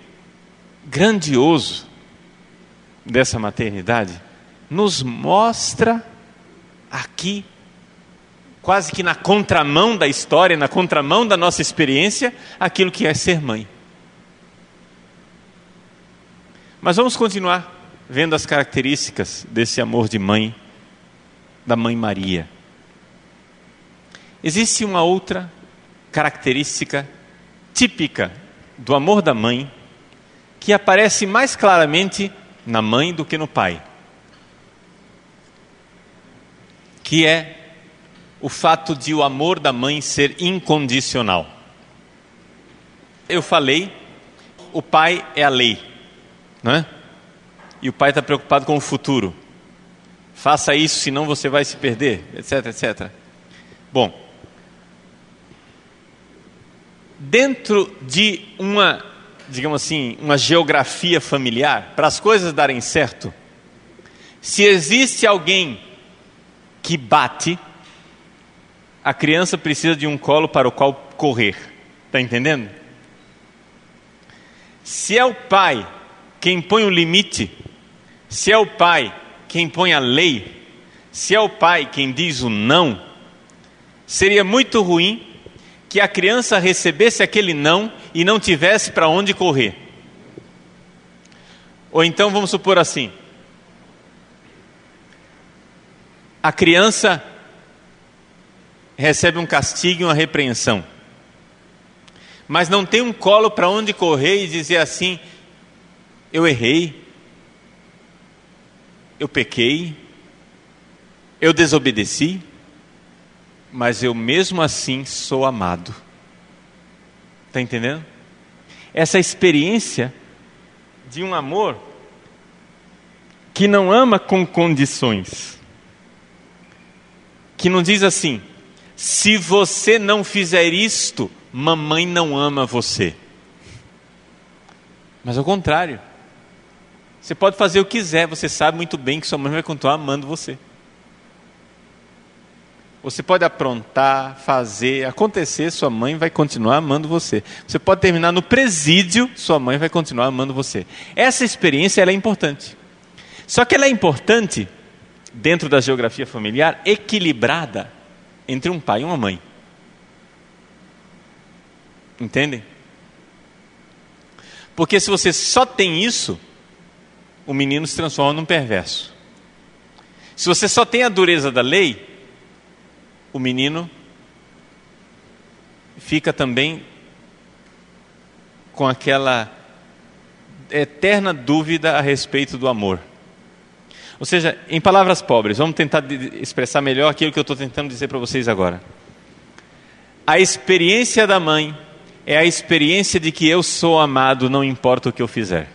grandioso dessa maternidade, nos mostra aqui, quase que na contramão da história, na contramão da nossa experiência, aquilo que é ser mãe. Mas vamos continuar vendo as características desse amor de mãe, da Mãe Maria. Existe uma outra característica típica do amor da mãe, que aparece mais claramente na mãe do que no pai, que é o fato de o amor da mãe ser incondicional. Eu falei, o pai é a lei, não é? e o pai está preocupado com o futuro. Faça isso, senão você vai se perder, etc, etc. Bom, dentro de uma, digamos assim, uma geografia familiar, para as coisas darem certo, se existe alguém que bate, a criança precisa de um colo para o qual correr. Está entendendo? Se é o pai quem põe o limite, se é o pai quem põe a lei, se é o pai quem diz o não, seria muito ruim que a criança recebesse aquele não e não tivesse para onde correr. Ou então vamos supor assim, a criança recebe um castigo e uma repreensão, mas não tem um colo para onde correr e dizer assim: eu errei, eu pequei, eu desobedeci, mas eu mesmo assim sou amado. Está entendendo? Essa experiência de um amor que não ama com condições, que não diz assim: se você não fizer isto, mamãe não ama você. Mas ao contrário, você pode fazer o que quiser, você sabe muito bem que sua mãe vai continuar amando você. Você pode aprontar, fazer, acontecer, sua mãe vai continuar amando você. Você pode terminar no presídio, sua mãe vai continuar amando você. Essa experiência ela é importante. Só que ela é importante dentro da geografia familiar, equilibrada entre um pai e uma mãe. Entendem? Porque se você só tem isso, o menino se transforma num perverso. Se você só tem a dureza da lei, o menino fica também com aquela eterna dúvida a respeito do amor. Ou seja, em palavras pobres, vamos tentar expressar melhor aquilo que eu estou tentando dizer para vocês agora. A experiência da mãe é a experiência de que eu sou amado, não importa o que eu fizer.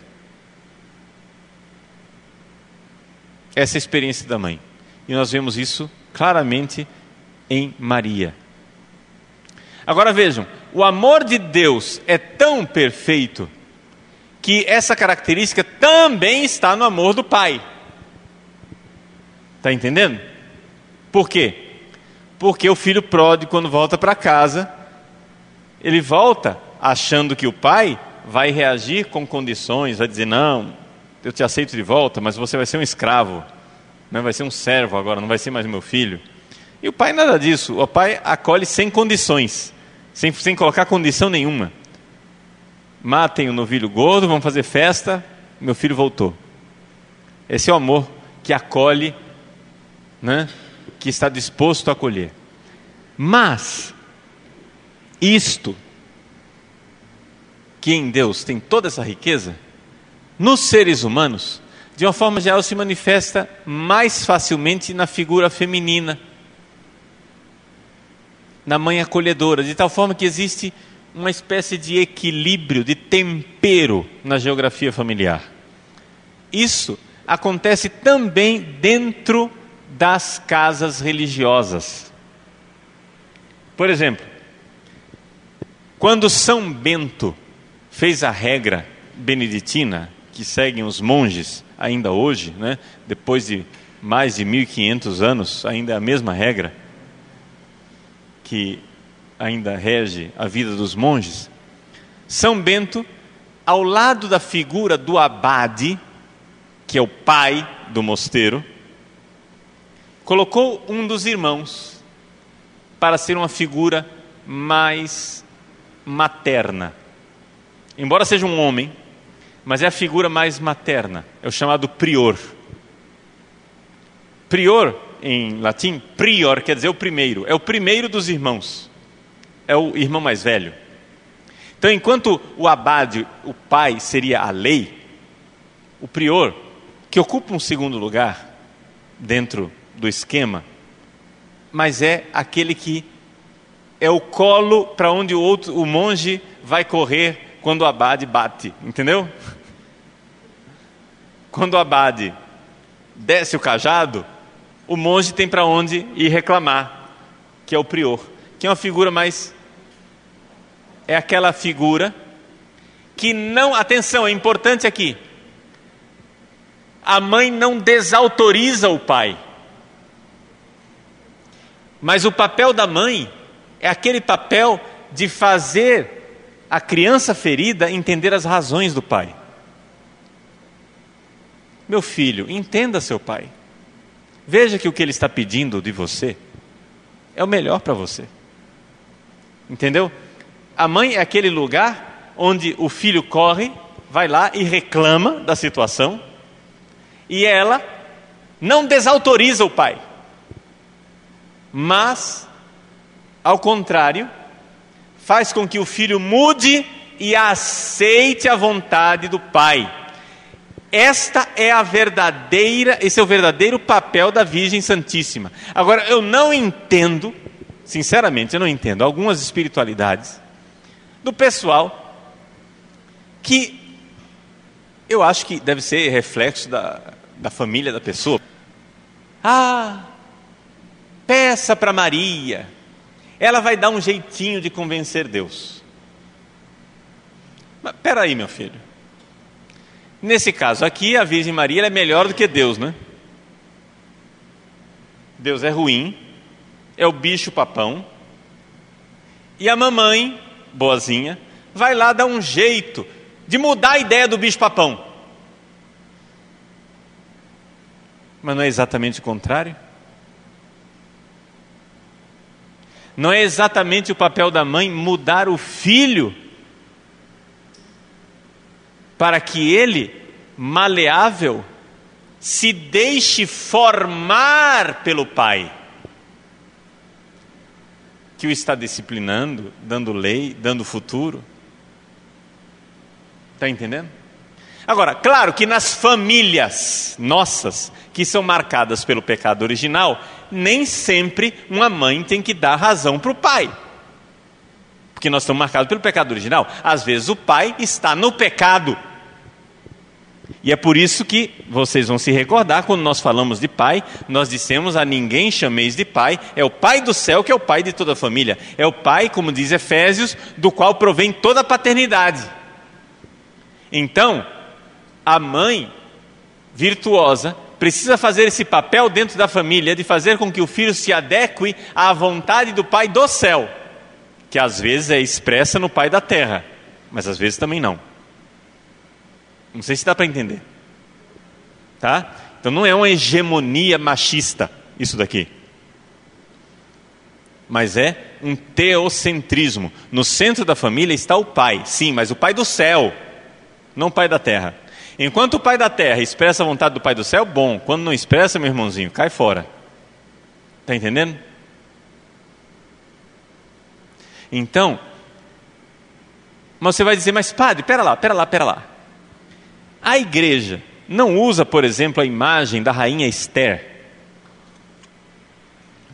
Essa é a experiência da mãe. E nós vemos isso claramente em Maria. Agora vejam, o amor de Deus é tão perfeito que essa característica também está no amor do Pai. Está entendendo? Por quê? Porque o filho pródigo, quando volta para casa, ele volta achando que o pai vai reagir com condições, vai dizer: não, eu te aceito de volta, mas você vai ser um escravo, né? Vai ser um servo agora, não vai ser mais meu filho. E o pai nada disso, o pai acolhe sem condições, sem colocar condição nenhuma. Matem o novilho gordo, vamos fazer festa, meu filho voltou. Esse é o amor que acolhe, né? Que está disposto a acolher. Mas isto, que em Deus tem toda essa riqueza, nos seres humanos, de uma forma geral, se manifesta mais facilmente na figura feminina, na mãe acolhedora, de tal forma que existe uma espécie de equilíbrio, de tempero na geografia familiar. Isso acontece também dentro das casas religiosas. Por exemplo, quando São Bento fez a regra beneditina, que seguem os monges ainda hoje, né? Depois de mais de 1500 anos, ainda é a mesma regra que ainda rege a vida dos monges. São Bento, ao lado da figura do abade, que é o pai do mosteiro, colocou um dos irmãos para ser uma figura mais materna. Embora seja um homem, mas é a figura mais materna, é o chamado prior. Prior, em latim, prior, quer dizer o primeiro, é o primeiro dos irmãos, é o irmão mais velho. Então, enquanto o abade, o pai, seria a lei, o prior, que ocupa um segundo lugar dentro do esquema, mas é aquele que é o colo para onde o monge vai correr quando o abade bate, entendeu? quando o abade desce o cajado, o monge tem para onde ir reclamar, que é o prior, que é uma figura mais... é aquela figura que não... atenção, é importante aqui. A mãe não desautoriza o pai. Mas o papel da mãe é aquele papel de fazer a criança ferida entender as razões do pai. Meu filho, entenda seu pai. Veja que o que ele está pedindo de você é o melhor para você. Entendeu? A mãe é aquele lugar onde o filho corre, vai lá e reclama da situação, e ela não desautoriza o pai, mas, ao contrário, faz com que o filho mude e aceite a vontade do pai. Esse é o verdadeiro papel da Virgem Santíssima. Agora, eu não entendo, sinceramente, eu não entendo algumas espiritualidades do pessoal que eu acho que deve ser reflexo da família da pessoa. Peça para Maria, ela vai dar um jeitinho de convencer Deus. Mas espera aí, meu filho. Nesse caso aqui, a Virgem Maria ela é melhor do que Deus, né? Deus é ruim, é o bicho papão, e a mamãe, boazinha, vai lá dar um jeito de mudar a ideia do bicho papão. Mas não é exatamente o contrário? Não é exatamente o papel da mãe mudar o filho para que ele, maleável, se deixe formar pelo pai, que o está disciplinando, dando lei, dando futuro? Está entendendo? Agora, claro que nas famílias nossas, que são marcadas pelo pecado original, nem sempre uma mãe tem que dar razão para o pai, porque nós estamos marcados pelo pecado original. Às vezes o pai está no pecado, e é por isso que vocês vão se recordar, quando nós falamos de pai, nós dissemos: a ninguém chameis de pai, é o pai do céu que é o pai de toda a família, é o pai, como diz Efésios, do qual provém toda a paternidade. Então, a mãe virtuosa precisa fazer esse papel dentro da família, de fazer com que o filho se adeque à vontade do pai do céu, que às vezes é expressa no pai da terra, mas às vezes também não. Não sei se dá para entender, tá? Então não é uma hegemonia machista isso daqui, mas é um teocentrismo. No centro da família está o pai, sim, mas o pai do céu, não o pai da terra. Enquanto o pai da terra expressa a vontade do pai do céu, bom. Quando não expressa, meu irmãozinho, cai fora. Está entendendo? Então, mas você vai dizer: mas padre, pera lá. A igreja não usa, por exemplo, a imagem da rainha Esther?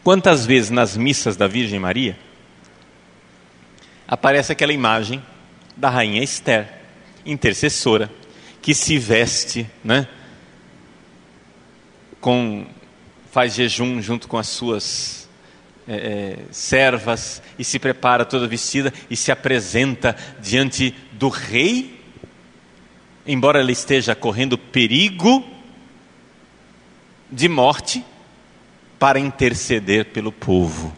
Quantas vezes nas missas da Virgem Maria aparece aquela imagem da rainha Esther, intercessora, que se veste, né, faz jejum junto com as suas servas, e se prepara toda vestida e se apresenta diante do rei, embora ela esteja correndo perigo de morte, para interceder pelo povo.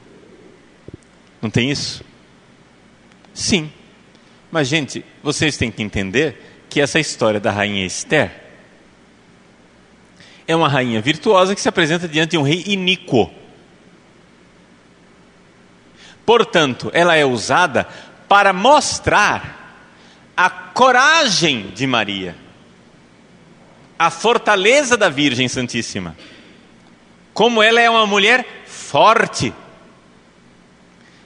Não tem isso? Sim. Mas, gente, vocês têm que entender que essa história da rainha Esther é uma rainha virtuosa que se apresenta diante de um rei iníquo. Portanto, ela é usada para mostrar a coragem de Maria, a fortaleza da Virgem Santíssima, como ela é uma mulher forte.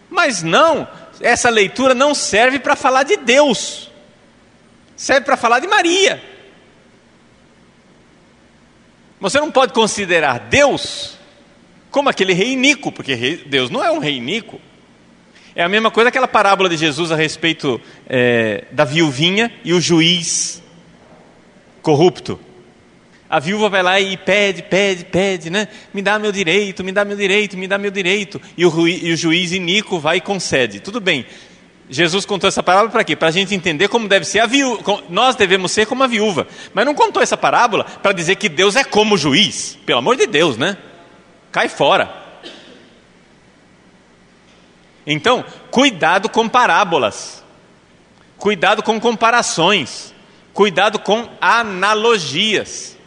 Mas não, essa leitura não serve para falar de Deus, serve para falar de Maria. Você não pode considerar Deus como aquele rei iníquo, porque Deus não é um rei iníquo. É a mesma coisa aquela parábola de Jesus a respeito da viuvinha e o juiz corrupto. A viúva vai lá e pede, né? Me dá meu direito, me dá meu direito, me dá meu direito. E o juiz iníquo vai e concede. Tudo bem. Jesus contou essa parábola para quê? Para a gente entender como deve ser a viúva. Nós devemos ser como a viúva. Mas não contou essa parábola para dizer que Deus é como o juiz. Pelo amor de Deus, né? Cai fora. Então, cuidado com parábolas. Cuidado com comparações. Cuidado com analogias.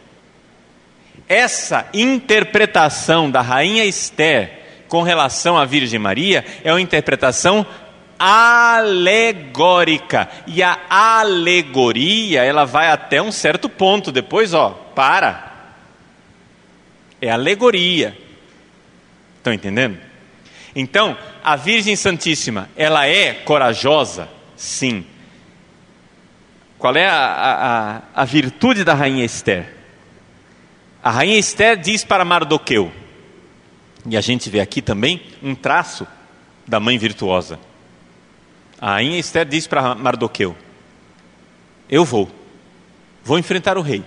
Essa interpretação da rainha Esther com relação à Virgem Maria é uma interpretação alegórica. E a alegoria, ela vai até um certo ponto. Depois, para. É alegoria. Estão entendendo? Então, a Virgem Santíssima, ela é corajosa? Sim. Qual é a virtude da rainha Esther? A rainha Esther diz para Mardoqueu, e a gente vê aqui também um traço da mãe virtuosa. A rainha Esther diz para Mardoqueu: eu vou enfrentar o rei,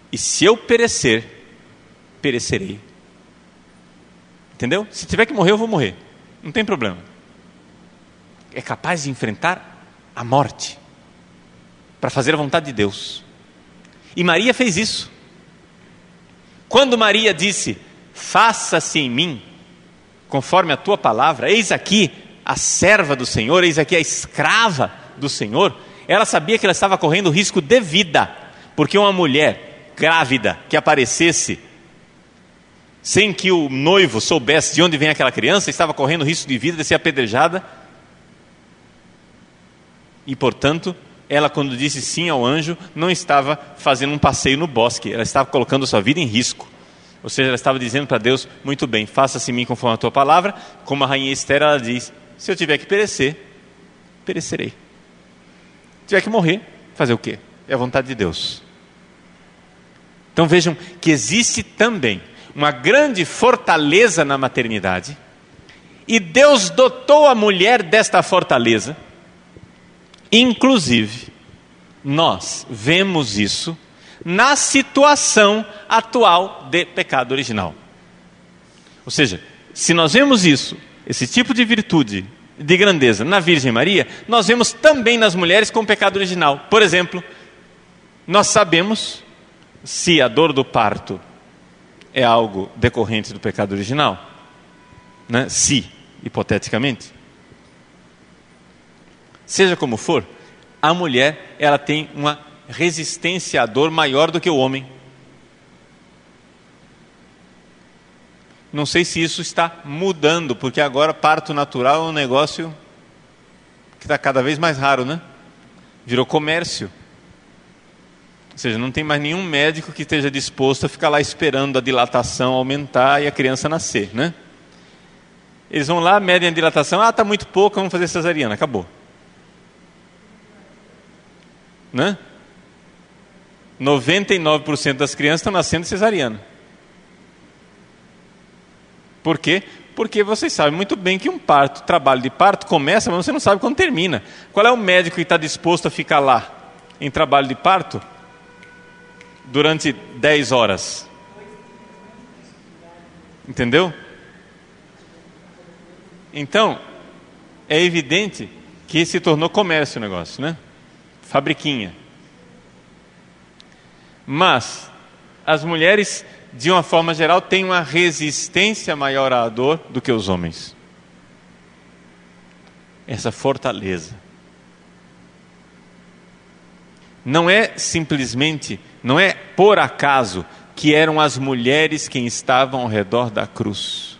e se eu perecer, perecerei. Entendeu? Se tiver que morrer, eu vou morrer, não tem problema. É capaz de enfrentar a morte para fazer a vontade de Deus. E Maria fez isso. Quando Maria disse: faça-se em mim conforme a tua palavra, eis aqui a serva do Senhor, eis aqui a escrava do Senhor, ela sabia que ela estava correndo risco de vida, porque uma mulher grávida que aparecesse sem que o noivo soubesse de onde vem aquela criança, estava correndo risco de vida de ser apedrejada. E portanto, ela, quando disse sim ao anjo, não estava fazendo um passeio no bosque, ela estava colocando sua vida em risco. Ou seja, ela estava dizendo para Deus: muito bem, faça-se em mim conforme a tua palavra. Como a rainha Esther, ela diz: se eu tiver que perecer, perecerei. Se tiver que morrer, fazer o quê? É a vontade de Deus. Então vejam que existe também uma grande fortaleza na maternidade, e Deus dotou a mulher desta fortaleza. Inclusive, nós vemos isso na situação atual de pecado original. Ou seja, se nós vemos isso, esse tipo de virtude, de grandeza na Virgem Maria, nós vemos também nas mulheres com pecado original. Por exemplo, nós sabemos se a dor do parto é algo decorrente do pecado original, né? Se, hipoteticamente. Seja como for, a mulher, ela tem uma resistência à dor maior do que o homem. Não sei se isso está mudando, porque agora parto natural é um negócio que está cada vez mais raro, né? Virou comércio. Ou seja, não tem mais nenhum médico que esteja disposto a ficar lá esperando a dilatação aumentar e a criança nascer, né? Eles vão lá, medem a dilatação, está muito pouco, vamos fazer cesariana, acabou. Né? 99% das crianças estão nascendo cesariana. Por quê? Porque vocês sabem muito bem que um parto, trabalho de parto começa, mas você não sabe quando termina. Qual é o médico que está disposto a ficar lá em trabalho de parto durante 10 horas? Entendeu? Então, é evidente que se tornou comércio o negócio, né? Fabriquinha. Mas as mulheres, de uma forma geral, têm uma resistência maior à dor do que os homens. Essa fortaleza. Não é simplesmente, não é por acaso que eram as mulheres quem estavam ao redor da cruz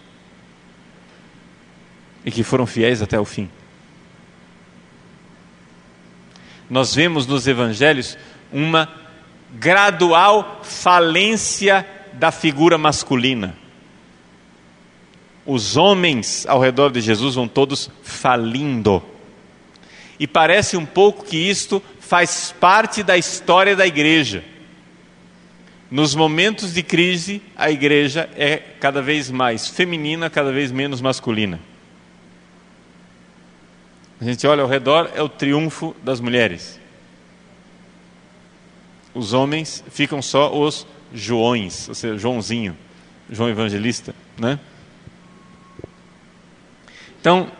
e que foram fiéis até o fim. Nós vemos nos evangelhos uma gradual falência da figura masculina. Os homens ao redor de Jesus vão todos falindo. E parece um pouco que isto faz parte da história da igreja. Nos momentos de crise, a igreja é cada vez mais feminina, cada vez menos masculina. A gente olha ao redor, é o triunfo das mulheres. Os homens ficam só os Joões, ou seja, Joãozinho, João Evangelista, né? Então,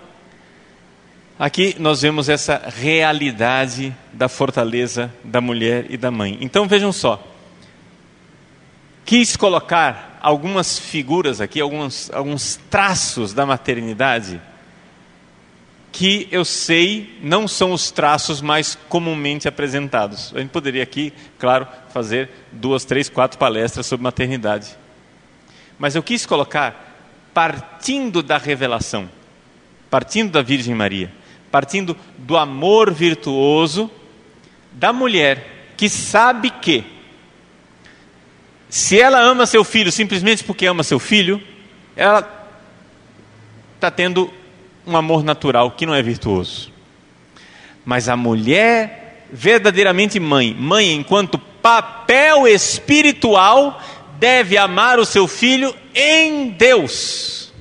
aqui nós vemos essa realidade da fortaleza da mulher e da mãe. Então vejam só, quis colocar algumas figuras aqui, alguns traços da maternidade, que eu sei não são os traços mais comumente apresentados. A gente poderia aqui, claro, fazer 2, 3, 4 palestras sobre maternidade. Mas eu quis colocar, partindo da revelação, partindo da Virgem Maria, partindo do amor virtuoso da mulher, que sabe que, se ela ama seu filho simplesmente porque ama seu filho, ela está tendo um amor natural que não é virtuoso. Mas a mulher verdadeiramente mãe enquanto papel espiritual, deve amar o seu filho em Deus.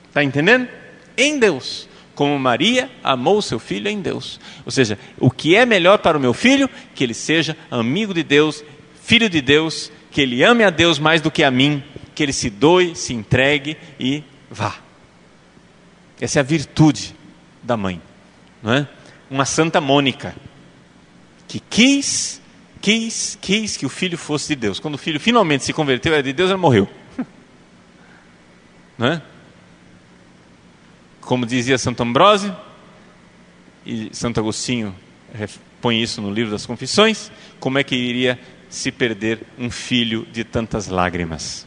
Está entendendo? Em Deus. Como Maria amou o seu filho em Deus. Ou seja, o que é melhor para o meu filho? Que ele seja amigo de Deus, filho de Deus, que ele ame a Deus mais do que a mim, que ele se doe, se entregue e vá. Essa é a virtude da mãe, não é? Uma Santa Mônica, que quis que o filho fosse de Deus. Quando o filho finalmente se converteu, era de Deus, ela morreu. Não é? Como dizia Santo Ambrósio, e Santo Agostinho põe isso no livro das Confissões, como é que iria se perder um filho de tantas lágrimas?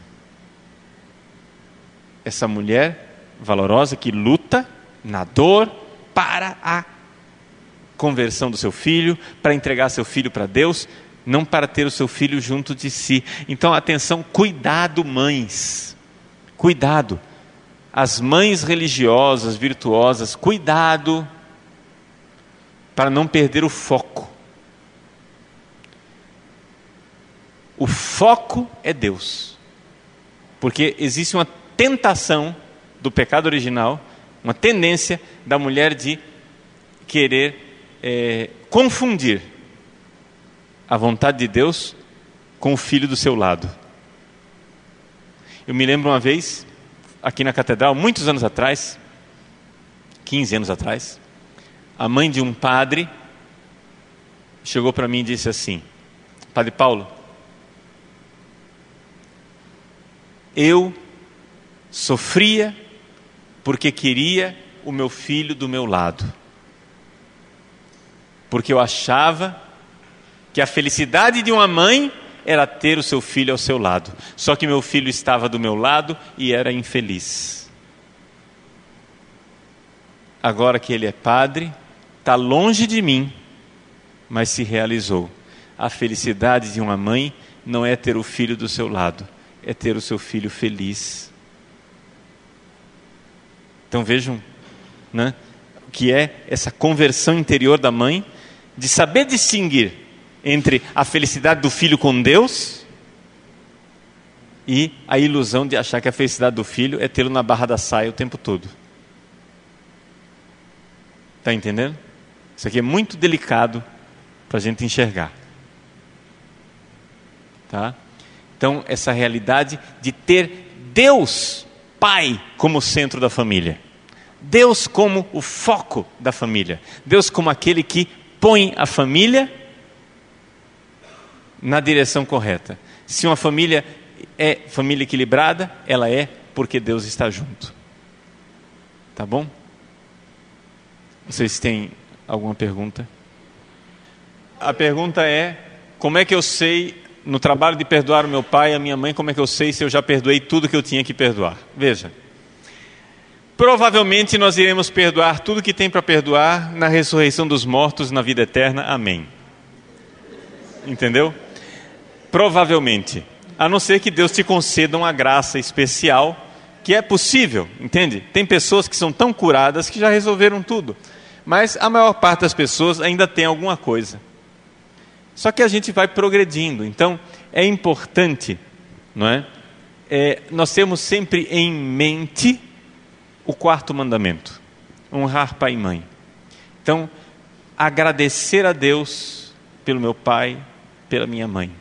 Essa mulher valorosa que luta na dor para a conversão do seu filho, para entregar seu filho para Deus, não para ter o seu filho junto de si. Então, atenção, cuidado, mães, cuidado. As mães religiosas, virtuosas, cuidado para não perder o foco. O foco é Deus, porque existe uma tentação do pecado original, uma tendência da mulher de querer confundir a vontade de Deus com o filho do seu lado. Eu me lembro uma vez, aqui na catedral, muitos anos atrás, 15 anos atrás, a mãe de um padre chegou para mim e disse assim: Padre Paulo, eu sofria porque queria o meu filho do meu lado, porque eu achava que a felicidade de uma mãe era ter o seu filho ao seu lado, só que meu filho estava do meu lado e era infeliz. Agora que ele é padre, está longe de mim, mas se realizou. A felicidade de uma mãe não é ter o filho do seu lado, é ter o seu filho feliz. Então vejam, né, o que é essa conversão interior da mãe, de saber distinguir entre a felicidade do filho com Deus e a ilusão de achar que a felicidade do filho é tê-lo na barra da saia o tempo todo. Está entendendo? Isso aqui é muito delicado para a gente enxergar. Tá? Então, essa realidade de ter Deus Pai como centro da família. Deus como o foco da família. Deus como aquele que põe a família na direção correta. Se uma família é família equilibrada, ela é porque Deus está junto. Tá bom? Vocês têm alguma pergunta? A pergunta é: como é que eu sei, no trabalho de perdoar o meu pai e a minha mãe, como é que eu sei se eu já perdoei tudo que eu tinha que perdoar? Veja, provavelmente nós iremos perdoar tudo que tem para perdoar na ressurreição dos mortos, na vida eterna. Amém. Entendeu? Provavelmente. A não ser que Deus te conceda uma graça especial, que é possível, entende? Tem pessoas que são tão curadas que já resolveram tudo. Mas a maior parte das pessoas ainda tem alguma coisa. Só que a gente vai progredindo. Então, é importante, não é? Nós temos sempre em mente o 4º mandamento: honrar pai e mãe. Então, agradecer a Deus pelo meu pai, pela minha mãe.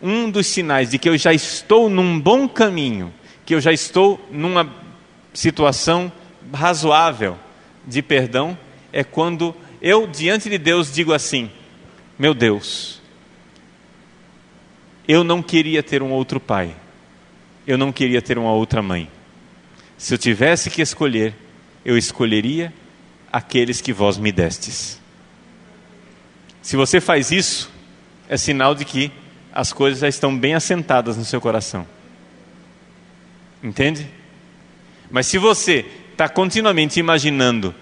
um dos sinais de que eu já estou num bom caminho, que eu já estou numa situação razoável de perdão, é quando eu, diante de Deus, digo assim: meu Deus, eu não queria ter um outro pai, eu não queria ter uma outra mãe. Se eu tivesse que escolher, eu escolheria aqueles que vós me destes. Se você faz isso, é sinal de que as coisas já estão bem assentadas no seu coração. Entende? Mas se você está continuamente imaginando: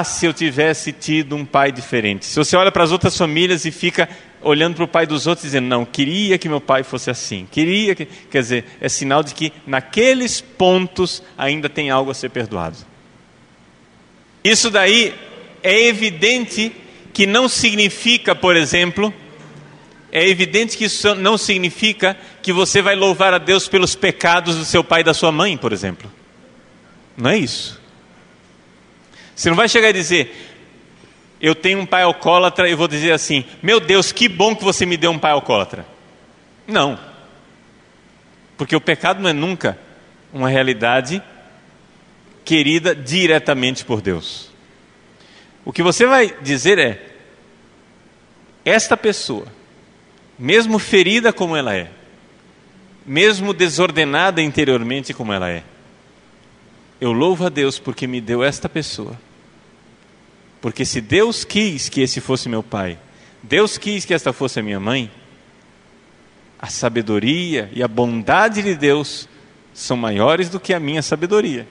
se eu tivesse tido um pai diferente. Se você olha para as outras famílias e fica olhando para o pai dos outros dizendo: não, queria que meu pai fosse assim, queria que... Quer dizer, é sinal de que naqueles pontos ainda tem algo a ser perdoado. Isso daí é evidente que não significa, por exemplo, é evidente que isso não significa que você vai louvar a Deus pelos pecados do seu pai e da sua mãe, por exemplo. Não é isso. Você não vai chegar e dizer: eu tenho um pai alcoólatra, e vou dizer assim: meu Deus, que bom que você me deu um pai alcoólatra. Não. Porque o pecado não é nunca uma realidade querida diretamente por Deus. O que você vai dizer é: esta pessoa, mesmo ferida como ela é, mesmo desordenada interiormente como ela é, eu louvo a Deus porque me deu esta pessoa. Porque se Deus quis que esse fosse meu pai, Deus quis que esta fosse a minha mãe, a sabedoria e a bondade de Deus são maiores do que a minha sabedoria.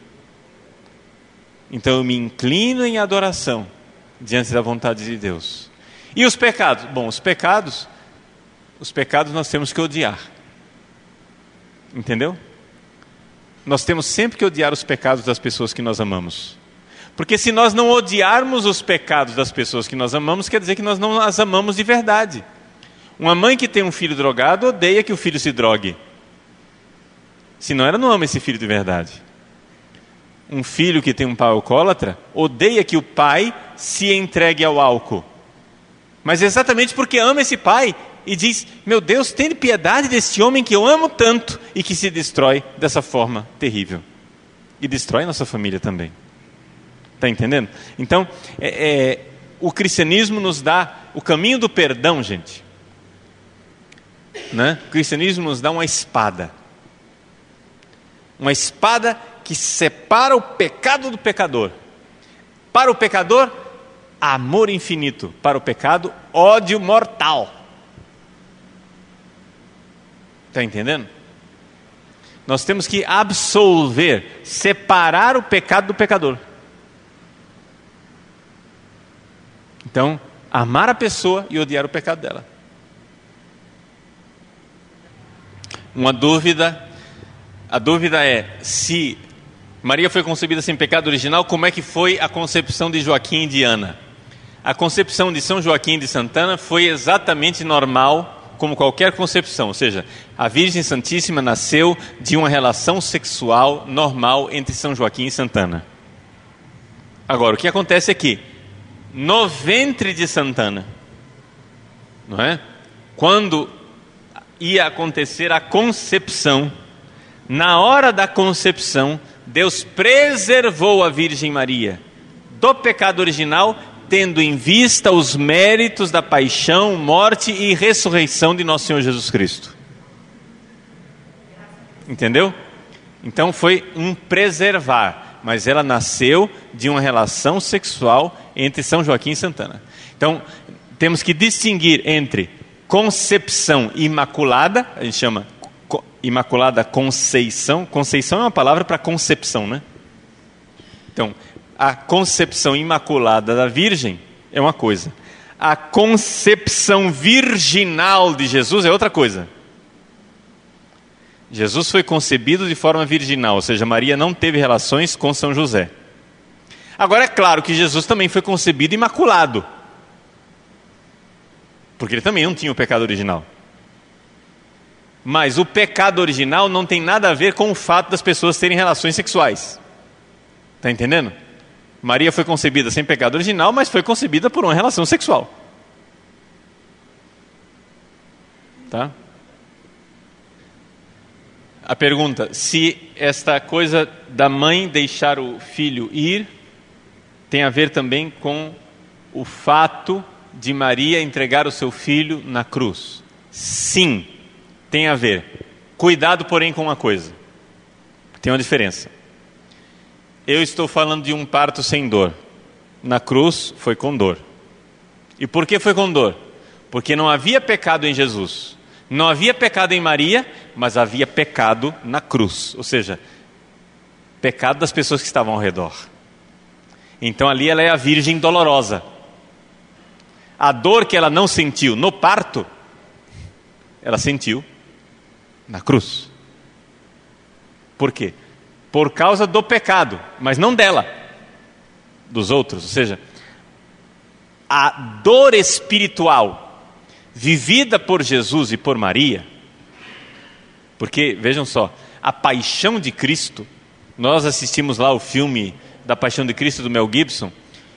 Então eu me inclino em adoração diante da vontade de Deus. E os pecados? Bom, os pecados nós temos que odiar. Entendeu? Nós temos sempre que odiar os pecados das pessoas que nós amamos. Porque se nós não odiarmos os pecados das pessoas que nós amamos, quer dizer que nós não as amamos de verdade. Uma mãe que tem um filho drogado odeia que o filho se drogue. Senão ela não ama esse filho de verdade. Um filho que tem um pai alcoólatra odeia que o pai se entregue ao álcool. Mas exatamente porque ama esse pai e diz: meu Deus, tenha piedade desse homem que eu amo tanto e que se destrói dessa forma terrível. E destrói nossa família também. Está entendendo? Então, o cristianismo nos dá o caminho do perdão, gente. Né? O cristianismo nos dá uma espada. Uma espada que separa o pecado do pecador. Para o pecador, amor infinito. Para o pecado, ódio mortal. Está entendendo? Nós temos que absolver, separar o pecado do pecador. Então, amar a pessoa e odiar o pecado dela. Uma dúvida, a dúvida é: se Maria foi concebida sem pecado original, como é que foi a concepção de Joaquim e de Ana? A concepção de São Joaquim de Santana foi exatamente normal, como qualquer concepção, ou seja, a Virgem Santíssima nasceu de uma relação sexual normal entre São Joaquim e Santana. Agora, o que acontece aqui? No ventre de Santana, não é? Quando ia acontecer a concepção, na hora da concepção, Deus preservou a Virgem Maria do pecado original, tendo em vista os méritos da paixão, morte e ressurreição de nosso Senhor Jesus Cristo. Entendeu? Então foi um preservar, mas ela nasceu de uma relação sexual entre São Joaquim e Santana. Então, temos que distinguir entre concepção imaculada, a gente chama Imaculada Conceição. Conceição é uma palavra para concepção, né? Então, a concepção imaculada da Virgem é uma coisa. A concepção virginal de Jesus é outra coisa. Jesus foi concebido de forma virginal, ou seja, Maria não teve relações com São José. Agora é claro que Jesus também foi concebido imaculado, porque ele também não tinha o pecado original. Mas o pecado original não tem nada a ver com o fato das pessoas terem relações sexuais. Está entendendo? Maria foi concebida sem pecado original, mas foi concebida por uma relação sexual. Tá? a pergunta, se esta coisa da mãe deixar o filho ir, tem a ver também com o fato de Maria entregar o seu filho na cruz. Sim, tem a ver. Cuidado, porém, com uma coisa. Tem uma diferença. Eu estou falando de um parto sem dor. Na cruz foi com dor. E por que foi com dor? Porque não havia pecado em Jesus. Não havia pecado em Maria, mas havia pecado na cruz. Ou seja, pecado das pessoas que estavam ao redor. Então ali ela é a virgem dolorosa. A dor que ela não sentiu no parto, ela sentiu na cruz. Por quê? Por causa do pecado, mas não dela, dos outros. Ou seja, a dor espiritual vivida por Jesus e por Maria, porque, vejam só, a paixão de Cristo, nós assistimos lá o filme da Paixão de Cristo do Mel Gibson.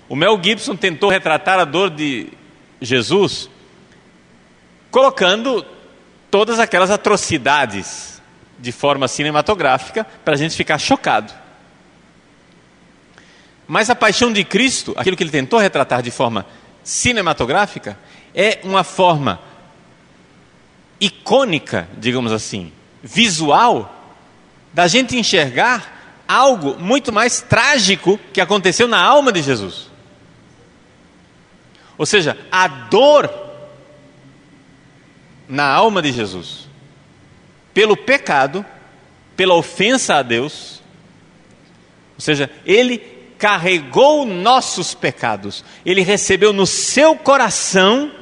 O Mel Gibson tentou retratar a dor de Jesus colocando todas aquelas atrocidades de forma cinematográfica para a gente ficar chocado. Mas a paixão de Cristo, aquilo que ele tentou retratar de forma cinematográfica, é uma forma icônica, digamos assim, visual, da gente enxergar algo muito mais trágico que aconteceu na alma de Jesus. Ou seja, a dor na alma de Jesus, pelo pecado, pela ofensa a Deus. Ou seja, Ele carregou nossos pecados, Ele recebeu no seu coração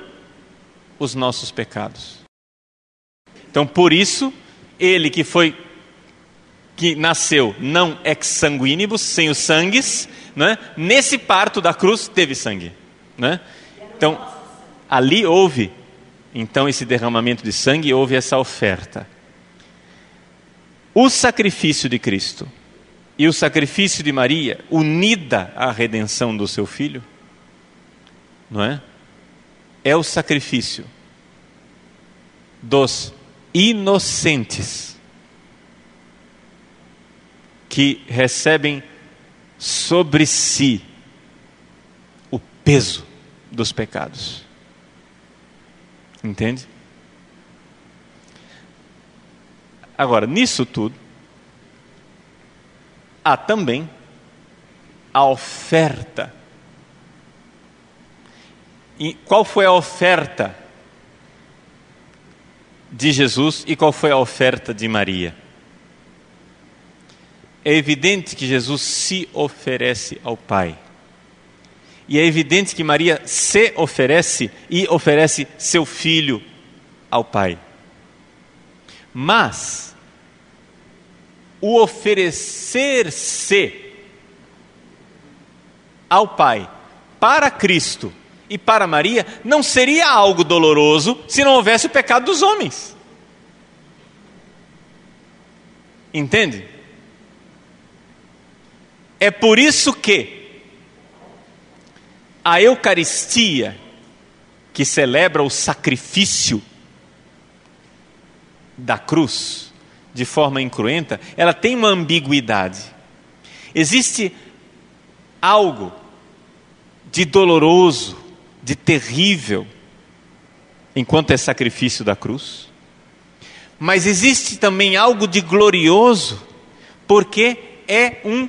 os nossos pecados. Então, por isso, Ele que nasceu não ex sanguinibus, sem os sangues, né? Nesse parto da cruz teve sangue, né? Então, ali houve então esse derramamento de sangue, houve essa oferta. O sacrifício de Cristo e o sacrifício de Maria, unida à redenção do seu filho, não é? É o sacrifício dos inocentes que recebem sobre si o peso dos pecados. Entende? Agora, nisso tudo, há também a oferta. E qual foi a oferta de Jesus e qual foi a oferta de Maria? É evidente que Jesus se oferece ao Pai. E é evidente que Maria se oferece e oferece seu filho ao Pai. Mas o oferecer-se ao Pai para Cristo e para Maria não seria algo doloroso se não houvesse o pecado dos homens. Entende? É por isso que a Eucaristia, que celebra o sacrifício da cruz de forma incruenta, ela tem uma ambiguidade. Existe algo de doloroso, de terrível, enquanto é sacrifício da cruz, mas existe também algo de glorioso, porque é um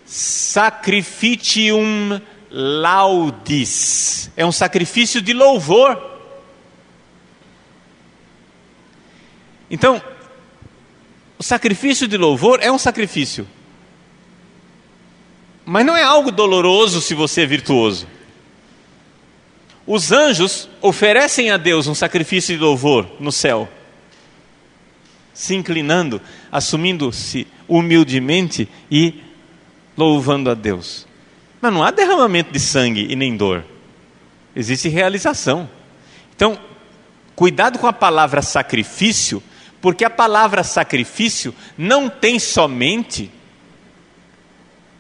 sacrificium laudis, é um sacrifício de louvor. Então, o sacrifício de louvor é um sacrifício, mas não é algo doloroso se você é virtuoso. Os anjos oferecem a Deus um sacrifício de louvor no céu, se inclinando, assumindo-se humildemente e louvando a Deus. Mas não há derramamento de sangue e nem dor. Existe realização. Então, cuidado com a palavra sacrifício, porque a palavra sacrifício não tem somente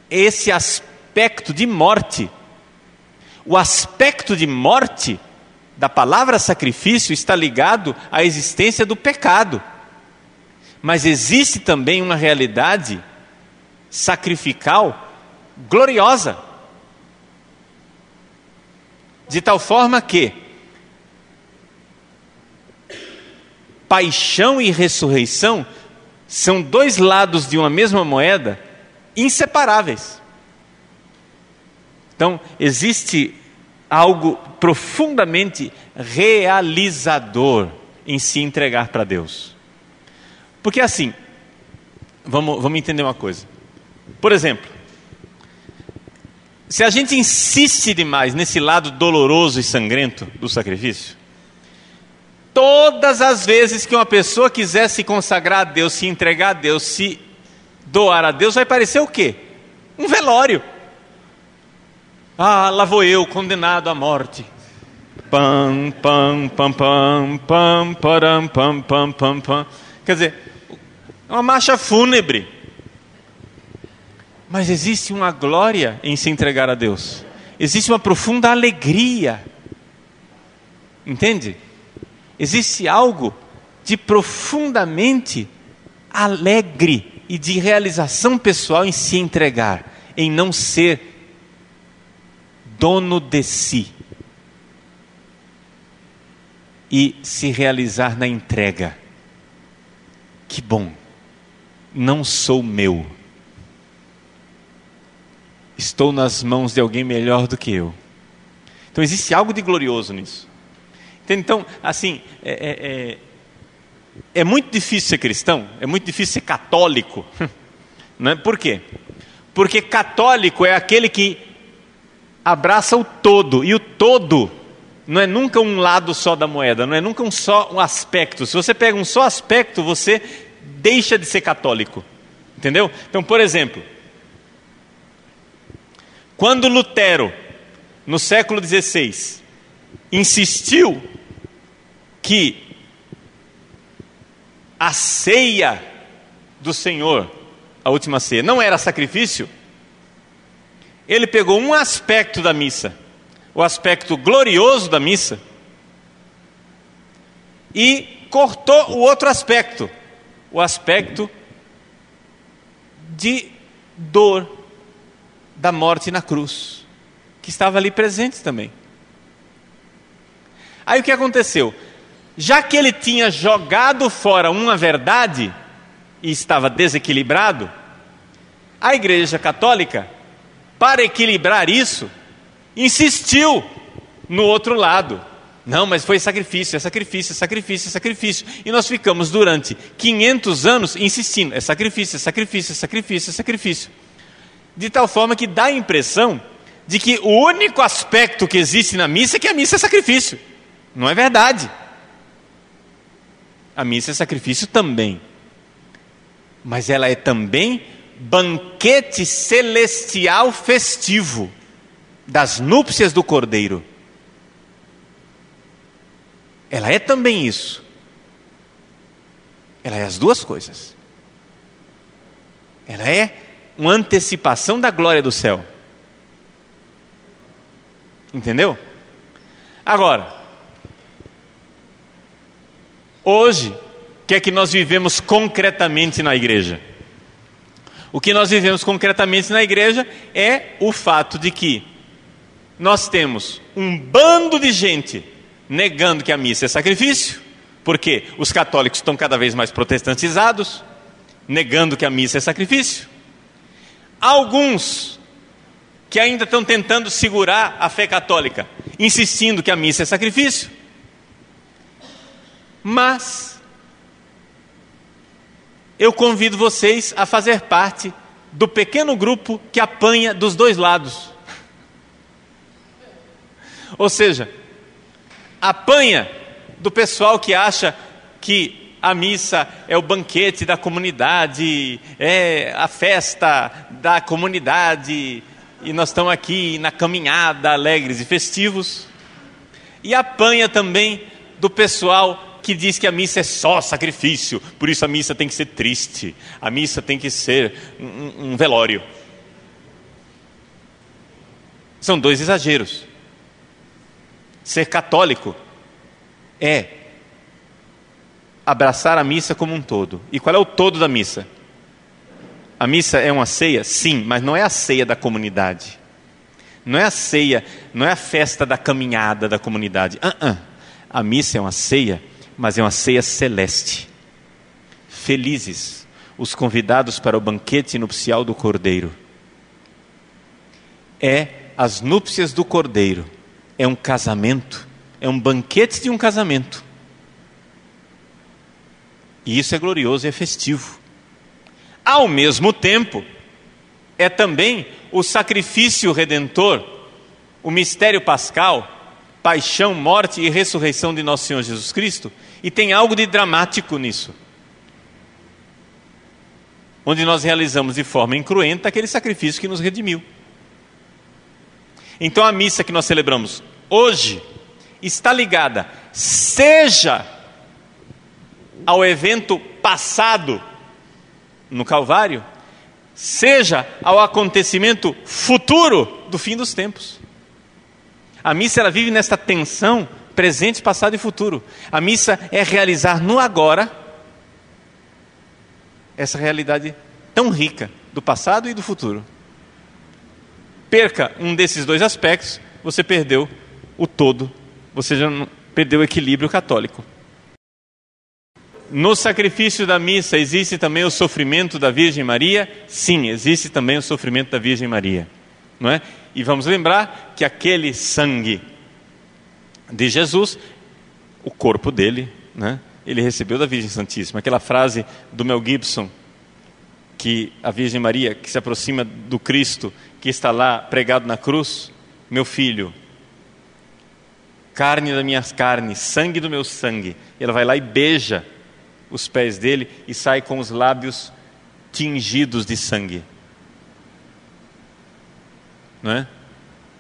esse aspecto de morte. O aspecto de morte da palavra sacrifício está ligado à existência do pecado. Mas existe também uma realidade sacrificial gloriosa. De tal forma que paixão e ressurreição são dois lados de uma mesma moeda inseparáveis. Então, existe algo profundamente realizador em se entregar para Deus. Porque assim, vamos entender uma coisa. Por exemplo, se a gente insiste demais nesse lado doloroso e sangrento do sacrifício, todas as vezes que uma pessoa quiser se consagrar a Deus, se entregar a Deus, se doar a Deus, vai parecer o quê? Um velório. Ah, lá vou eu, condenado à morte. Pam, pam, pam, pam, pam, param, pam, pam, pam, pam. Quer dizer, é uma marcha fúnebre. Mas existe uma glória em se entregar a Deus. Existe uma profunda alegria. Entende? Existe algo de profundamente alegre e de realização pessoal em se entregar, em não ser dono de si e se realizar na entrega. Que bom, não sou meu, estou nas mãos de alguém melhor do que eu. Então existe algo de glorioso nisso. Então, assim, é muito difícil ser cristão, é muito difícil ser católico. Não é? Por quê? Porque católico é aquele que abraça o todo, e o todo não é nunca um lado só da moeda, não é nunca só um aspecto. Se você pega um só aspecto, você deixa de ser católico. Entendeu? Então, por exemplo, quando Lutero, no século XVI, insistiu que a ceia do Senhor, a última ceia, não era sacrifício, ele pegou um aspecto da missa, o aspecto glorioso da missa, e cortou o outro aspecto, o aspecto de dor da morte na cruz, que estava ali presente também. Aí o que aconteceu? Já que ele tinha jogado fora uma verdade e estava desequilibrado, a Igreja Católica, para equilibrar isso, insistiu no outro lado. Não, mas foi sacrifício, é sacrifício, é sacrifício, é sacrifício. E nós ficamos durante 500 anos insistindo, é sacrifício, é sacrifício, é sacrifício, é sacrifício. De tal forma que dá a impressão de que o único aspecto que existe na missa é que a missa é sacrifício. Não é verdade. A missa é sacrifício também, mas ela é também banquete celestial festivo das núpcias do Cordeiro. Ela é também isso. Ela é as duas coisas. Ela é uma antecipação da glória do céu. Entendeu? Agora, hoje, o que é que nós vivemos concretamente na igreja? O que nós vivemos concretamente na igreja é o fato de que nós temos um bando de gente negando que a missa é sacrifício, porque os católicos estão cada vez mais protestantizados, negando que a missa é sacrifício. Alguns que ainda estão tentando segurar a fé católica, insistindo que a missa é sacrifício. Mas eu convido vocês a fazer parte do pequeno grupo que apanha dos dois lados. Ou seja, apanha do pessoal que acha que a missa é o banquete da comunidade, é a festa da comunidade, e nós estamos aqui na caminhada, alegres e festivos. E apanha também do pessoal que diz que a missa é só sacrifício, por isso a missa tem que ser triste, a missa tem que ser um velório. São dois exageros. Ser católico é abraçar a missa como um todo. E qual é o todo da missa? A missa é uma ceia? Sim, mas não é a ceia da comunidade. Não é a ceia, não é a festa da caminhada da comunidade. A missa é uma ceia, mas é uma ceia celeste. Felizes os convidados para o banquete nupcial do Cordeiro. É as núpcias do Cordeiro. É um casamento. É um banquete de um casamento. E isso é glorioso e é festivo. Ao mesmo tempo, é também o sacrifício redentor, o mistério pascal, paixão, morte e ressurreição de nosso Senhor Jesus Cristo. E tem algo de dramático nisso, onde nós realizamos de forma incruenta aquele sacrifício que nos redimiu. Então a missa que nós celebramos hoje está ligada, seja ao evento passado no Calvário, seja ao acontecimento futuro do fim dos tempos. A missa ela vive nesta tensão presente, passado e futuro. A missa é realizar no agora essa realidade tão rica do passado e do futuro. Perca um desses dois aspectos, você perdeu o todo, você já perdeu o equilíbrio católico. No sacrifício da missa existe também o sofrimento da Virgem Maria? Sim, existe também o sofrimento da Virgem Maria, não é? E vamos lembrar que aquele sangue de Jesus, o corpo dele, né, ele recebeu da Virgem Santíssima. Aquela frase do Mel Gibson, que a Virgem Maria, que se aproxima do Cristo, que está lá pregado na cruz: meu filho, carne da minha carne, sangue do meu sangue. E ela vai lá e beija os pés dele e sai com os lábios tingidos de sangue, não é?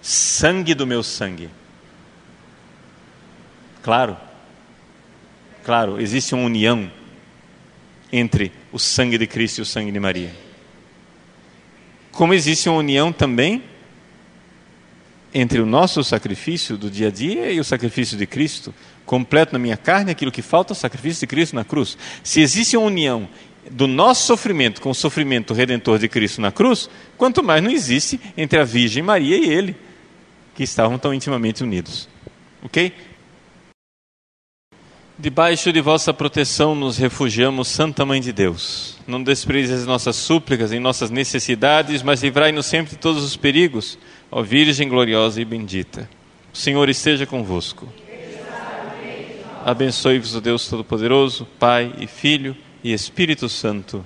Sangue do meu sangue. Claro, existe uma união entre o sangue de Cristo e o sangue de Maria. Como existe uma união também entre o nosso sacrifício do dia a dia e o sacrifício de Cristo, completo na minha carne, aquilo que falta, o sacrifício de Cristo na cruz. Se existe uma união do nosso sofrimento com o sofrimento redentor de Cristo na cruz, quanto mais não existe entre a Virgem Maria e Ele, que estavam tão intimamente unidos. Ok? Debaixo de vossa proteção nos refugiamos, Santa Mãe de Deus. Não desprezes as nossas súplicas em nossas necessidades, mas livrai-nos sempre de todos os perigos, ó Virgem gloriosa e bendita. O Senhor esteja convosco. Abençoe-vos o Deus Todo-Poderoso, Pai e Filho e Espírito Santo.